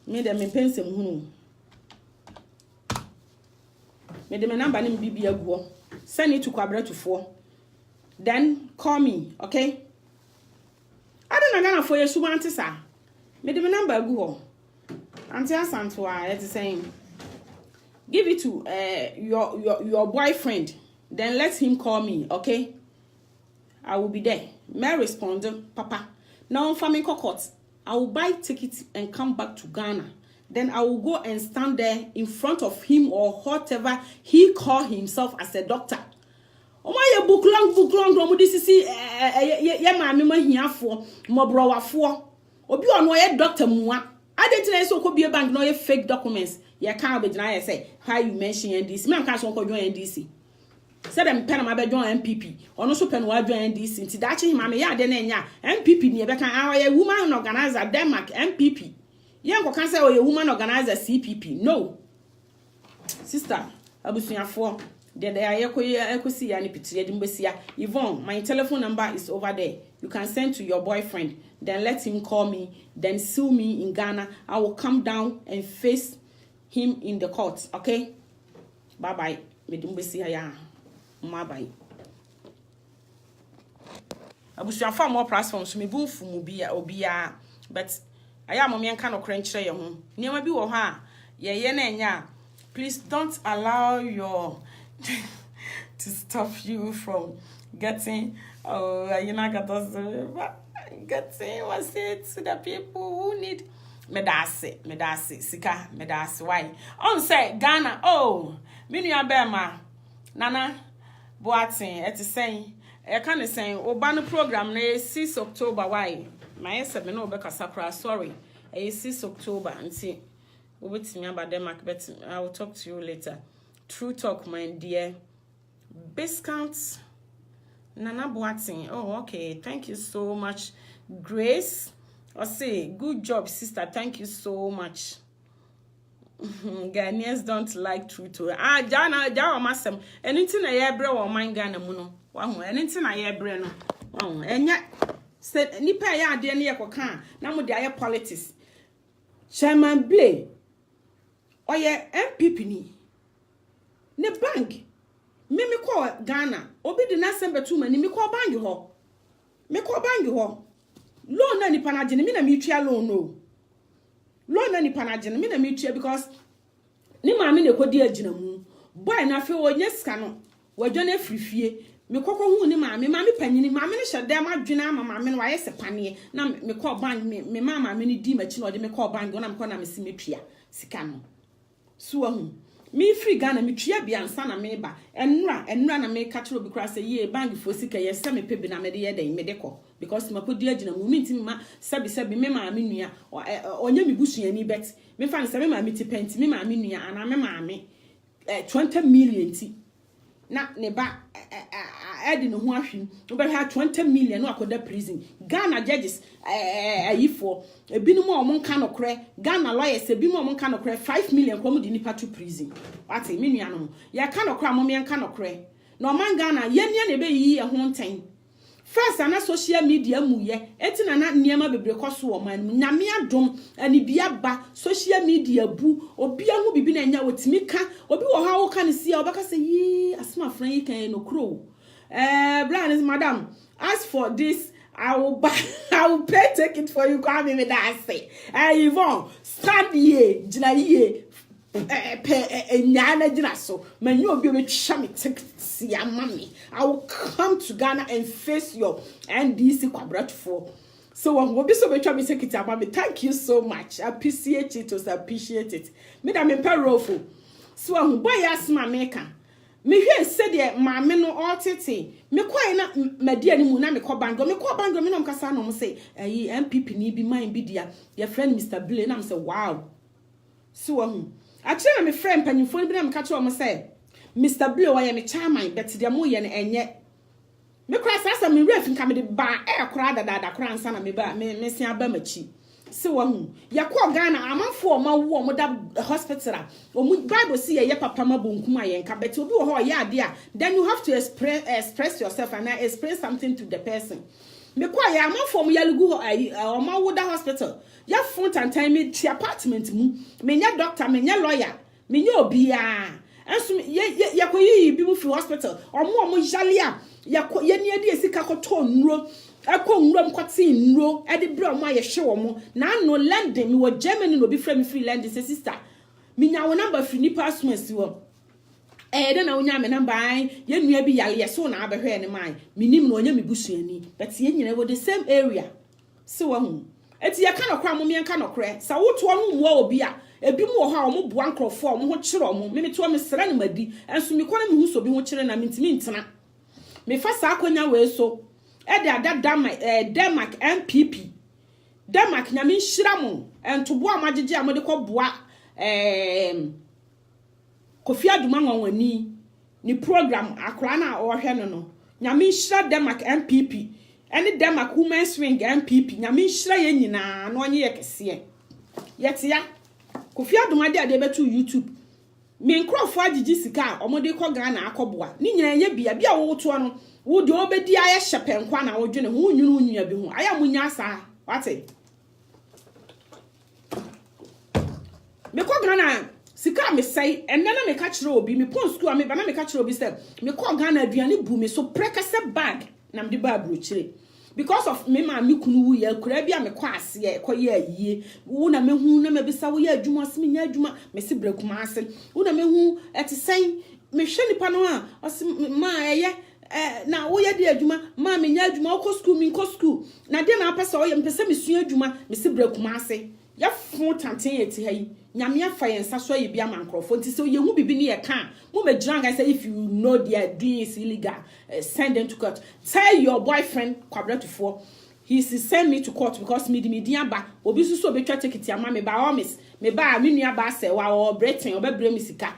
Me dem pen sem hunu. Me dem number nim bibia go. Send it to Kwabratufo. Then call me, okay? I don't know for your subantisa. Me dem number go. Auntie Asantwa, it's saying, give it to your boyfriend. Then let him call me, okay? I will be there. May respond, Papa. Now, family court, I will buy tickets and come back to Ghana. Then I will go and stand there in front of him or whatever he call himself as a doctor. Oh my, book long. This is yeah, my here for my brother for. Obi on why doctor mua. I didn't know so could be a bank no fake documents. You can't be denied. Say how you mention NDC. Me am can't so join NDC. Said them pen my join MPP. Or no so pen wa join NDC. Nti that him mama ya de na MPP ni e be kan a woman organizer Denmark MPP. You can say a woman organizer CPP. No. Sister, abusuafo there ekosi ya ni pitire dimbesia. Yvonne, my telephone number is over there. You can send to your boyfriend, then let him call me, then sue me in Ghana. I will come down and face him in the court, okay? Bye bye. Me dimbesia ya. Bye. Abusuafo more platforms me bu fu mu bia obia, but aya mo me kan okran kire ye ho. Niam bi wo ha ye na enya. Please don't allow your to stop you from getting getting what's it to the people who need medase sika medase why on say Ghana oh me nua bema nana boatin et saying e kan saying oba no program na 6 October why my se me no be kasakra sorry 6 October until with me about them, but I will talk to you later. True talk, my dear. Biscounts. Nana Boating. Oh, okay. Thank you so much. Grace. I say, good job, sister. Thank you so much. Ghanaians don't like true talk. Jana, masem. Anything I hear, bro, or mind Ghana muno. Wow, anything I hear, bro. Wow, and yet, said, Nipa ya dear near Kokan. Now, with the politics. Chairman Blay. Oye MPP ni ne bank me call Ghana obi di na sembe tuma ni me call bank ho loan na ni panagene me na me twa loan no loan na ni panagene me na me twa because ni maame na kodi agina mu boy na fe onye sika no wadwo na frifie me kokko hu ni maame panyini maame ne hyede ma dwena ama maame no waye sepane na me call bank me maame ni di machi no de me call bank na me call na me si metwa sika no so me free Ghana me twa bia nsa na me ba enra na me ka kiro bi kra say ye bank for sika ye se me pebi na me de ye den me de ko because ma kodi agina mu minti ma sabi me ma me nua onye me busuani bet me fa nse me ma me tipenti me ma me nua ana me ma me 20 million ti na ne ba edi no ho ahwim obe ha 20 million no akoda prison Ghana judges ayifo ebinum o mon ka nokre Ghana lawyers ebinum o mon ka nokre 5 million kwa mu di nipa to prison ati me nua no ya ka nokre amom ya ka nokre na o man Ghana yenia na be yi ho nten first ana social media mu ye eti na niema bebre koso o man nyame adom ani bia ba social media bu obi ahu bibi na nya wotimi ka obi wo ha wo ka ne sia obaka say yi asma fran yi kan no kro Brian, madam, as for this, I will pay ticket for you. Come with that say. Yvonne, stand here, jina ye, nyana jina so. Man, you will be with shami tickets, ya mommy. I will come to Ghana and face your NDC quadrat for. So we'll be so much of ticket, mommy. Thank you so much. I appreciate it. Madam, I'm powerful. So boy, ask my maker. Me hwe se de maame no otete me kwai na madia ni mu na me ko bango me no mkasa no mo say ayi MPP ni bi man bi dia your friend Mr. Blay na me say wow so a chere me friend panyimfo bi na me ka chere mo say Mr. Blay wa ye me chairman bet de mo ye na enye me kra sasa me ref nka me de ba kra dada kra ansa na me ba me sia ba machi se wahu yakọ Ghana amanfo ma wo mo da hospital o Bible see ye papa ma bonkum aye nka bet obi wo ho ye ade a then you have to express yourself and explain something to the person me kwa ye amanfo mo yalugu o ma wo da hospital ya front and time me ti apartment mu me nya doctor me nya lawyer me nya obia enso ye koyi bi mu fi hospital o mo jale a ye ni ade esika ko to nro akọ nwuram kwati nro e de bre omo aye hwe omo na no London mi wo Germany no bi free me free London say sister mi nya wo number free ni password wo de na wonya me number an ye nua bi yale ye so na abehwe ne man minim no onya mi busuani but ye nyina wo the same area so wo hu eti ye ka no kra mo me ka no kra sa wo to no mo obi a ebi mu ho a omo bua nkrofo omo ho kire omo me to me sere ne madi enso mi kona me hu so bi ho kire na mentimi ntena me fa sa akonya we so Denmark MPP Denmark nyame nhyira mo ento boa magege amode ko boa Kofi Aduma Nwanwani ni program akora na ohwe no nyame nhyira Denmark MPP ene Denmark Women's Wing MPP nyame nhyira ye nyina na onye ye kese yete ya Kofi Aduma de betu YouTube me nkrofo agigi sika omode ko Ghana akoboa ni nyina ye bia wo to no wo de obedi aye hyepenkwa na wo dwene ho nyunu nyua bi ho aya munya asa wate me ko Ghana sika me say enna me ka kire obi me pon school me ba na me ka kire obi say me ko Ghana aduane bu me so prekase bag na me de ba bro kire because of me ma me kunu wu ya kura bia me ko ase ye ko ye ayie wo na me hu na me bisa wo ye adwuma ase me nya adwuma me si brekuma ase wo na me hu eti sei me hwe nipa no a ose ma eye na wo ye de adwuma ma me nya adwuma ko school me ko school na de na apese wo ye mpese me sua adwuma me si brekuma ase ya fu tanten ye ti hayi nyame afa ye nsa so ye bia mankrofo nti se ye hu bibi ne ye kan mo me dranga say if you know they are doing is illegal send them to court. Tell your boyfriend kwabratufor he send me to court because me di media ba obi so betwa ticket ya ma me ba omis me ba me nua ba se wa o Britain obebre mi sika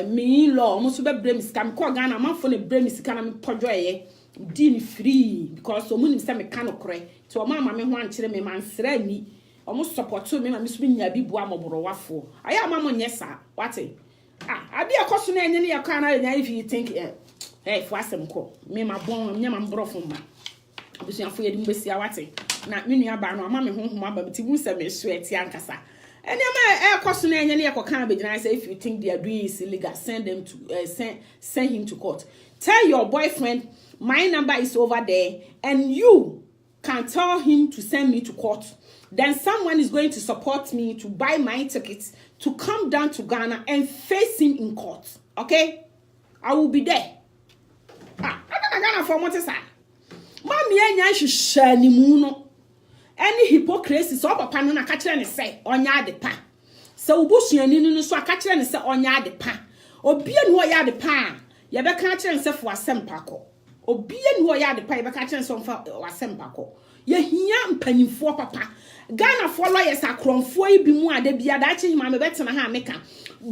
me law mo so bebre mi sika me ko Ghana manfo ne bre mi sika na me podwo ye di ni free because so munim se me kan okre to mama me ho ankere me mansra ni omo support me ma me so nya bi bua moboro wafo aya mama nyesa wate abi akoso na enye ne yakwa na nya if you think hey for asem ko me ma bon nya ma mbrofo ma abusuafo ye di mbesi awate na me nua ba no ama me honhom aba me ti bu se me so eti ankasa ene ma akoso na enye ne yakoka be gina say if you think they are doing is illegal send them to send him to court. Tell your boyfriend my number is over there and you can tell him to send me to court. Then someone is going to support me to buy my tickets to come down to Ghana and face him in court. Okay? I will be there. I don't Ghana for what is that? Mommy, I should share ni muno. Any hypocrisy so papa no na ka kire ne say onya de pa. So ubusu ani no so aka kire ne say onya de pa. Obi anu o ya de pa. Ye be ka kire ne say for asempa ko. Obi anu o ya de pa ye be ka kire ne so for asempa ko. Ye hia mpanyimfo papa. Ghana for lawyers akronfo ibi mu ade bia da chi hima me betena ha meka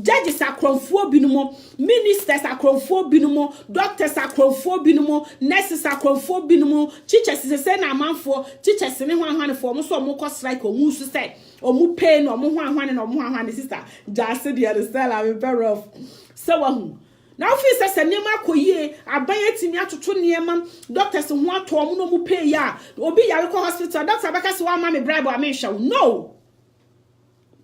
judges akronfo binumo ministers akronfo binumo doctors akronfo binumo nurses akronfo binumo teachers se na amanfo teachers ne ho ahwanefo mo so mo ko strike omu su say omu pay no mo ho ahwane no mo ahwane sister just the other style I'm very rough so wahu now fi say nema koyie aban atimi atoto nema doctors ho ato omo no mu pay ya obi yare ko hospital doctor baka se wa ma me bribe am hwe no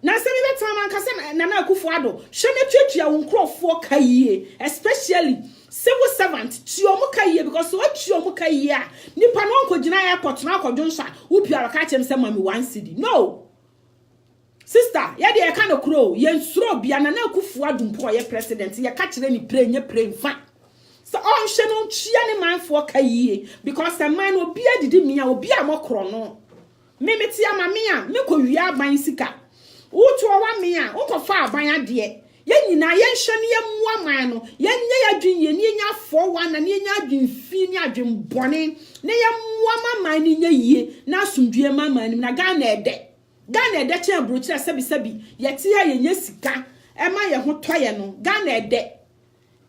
na se me betam anka na Akufo Addo hwe me twetwa wo nkrofo kayie especially civil servant ti omo kayie because what ti omo kayie a nipa no nko gina airport na akodwo nsa wo piara ka chem se mami 1 cedi no sister ya de ka no kro ye nsuro bia na Akufo Addo mpo ye president ye ka kire ni pray nye pray mfa so on hwe no tua ne manfo kayie because the man obi adidi mi a obi amokro no me meti ama me a me ko wi aban sika utu owa me a ukofa aban ade ye nyina ye hwe ne ye mua man no ye nye ya dwen ye ne nya 41 na ne nya dwen fi ne adwen bone ne ye mua man ne nya yie na asundue man na Ghana ede che abrochira sebi ye ti ya ye nya sika e ma ye ho toye no Ghana ede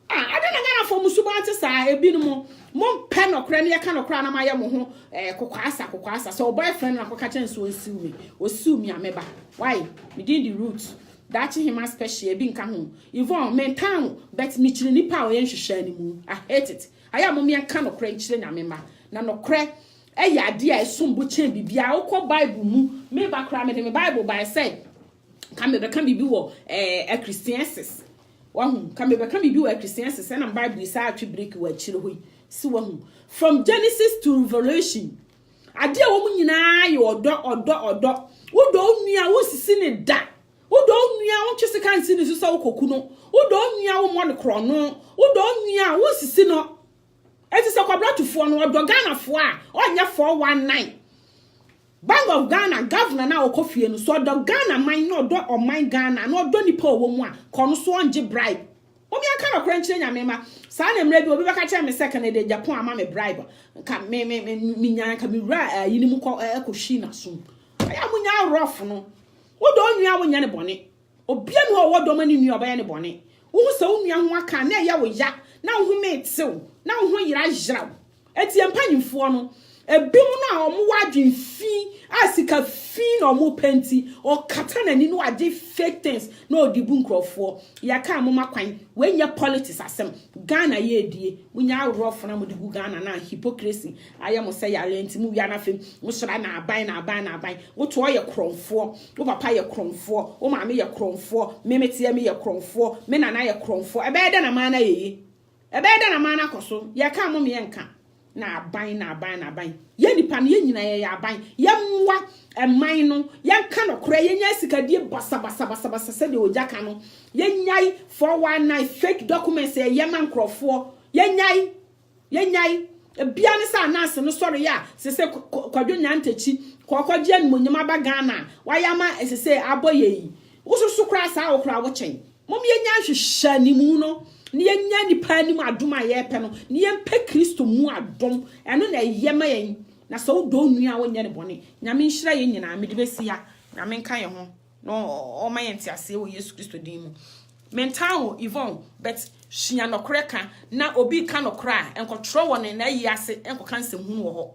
adena Ghana for musuba ante sa ebi no mo pe no kra ne ye ka no kra na ma ye mo ho kokwasa so boyfriend na koka chen so osiu mi ameba why within the roots that him special ebi nka ho even mentan but mi chiri nipa o ye nhwehwe animu I hate it aya mo me ka no kra nchire nyamema na no kra eye ade a esombo chen bibia ukọ Bible mu me ba kra me the Bible by say can be wo Christianses wahu can be wo Christianses na Bible is atwi break wa chire hoi si wahu from Genesis to Revelation ade a wo mu nyina ye odo wo do nua wo sisi ne da wo do nua wo twese kan si ne so so koku no wo do nua wo mo ne kro no wo do nua wo sisi no eti se kwabratufor no odo Ghana fo a onye 419 Bank of Ghana governor na okofie no so odo Ghana man no odo oman Ghana no odo nipa owo mu a kono so onje bribe omi aka no kranche nyamema sa na mra bi obi beka kire me second de Japan ama me bribe ka me nya ka me ra yini mu ko ekoshi na so aya munya rough no wo do nua wo nya ne bone obia no wo do mani nua oba ya ne bone wo se wo nua ho aka na ya wo ya na wo me tew na wo ho yira jira eti empanyimfo no ebim na omo wadwen fi asika fi na omo penti o kata na ni no ade fake things na odibu nkrofo ya ka amoma kwan wenya politics asem Ghana ye die munya rough na modibu Ghana na hypocrisy ayamo say ya lenti mu ya na fem wo sra na aban wo to ye kromfo wo papa ye kromfo wo maame ye kromfo memete me ye kromfo me nana ye kromfo ebe de na mana ye ebe de na mana koso ya ka amoma ye nka na aban ye nipa ne nyina ye aban ye mwa eman no ye nka no kora ye nya sikadie basa se de ojaka no ye nyai 419 fake documents ye man krofo ye nyai bia ne sa nurse no sorry ya se kwadwo nyantachi kokwaje anmonyam aba Ghana wayama se aboye yi wososo kora sa okora wo chen mom ye nya hwehwa ni mu no ni nya nipa ni mu adom aye pe no ni ye mpe Kristo mu adom eno na yema yen na so do nua wo nya ne bone nyame nhira ye nyina me de besi ya nyame nka ye ho no o ma ye ntiase wo Yesu Kristo din mu mental Yvonne but shia no kreka na obi ka no kra enko tro won na yi ase enko kan sem hu wo ho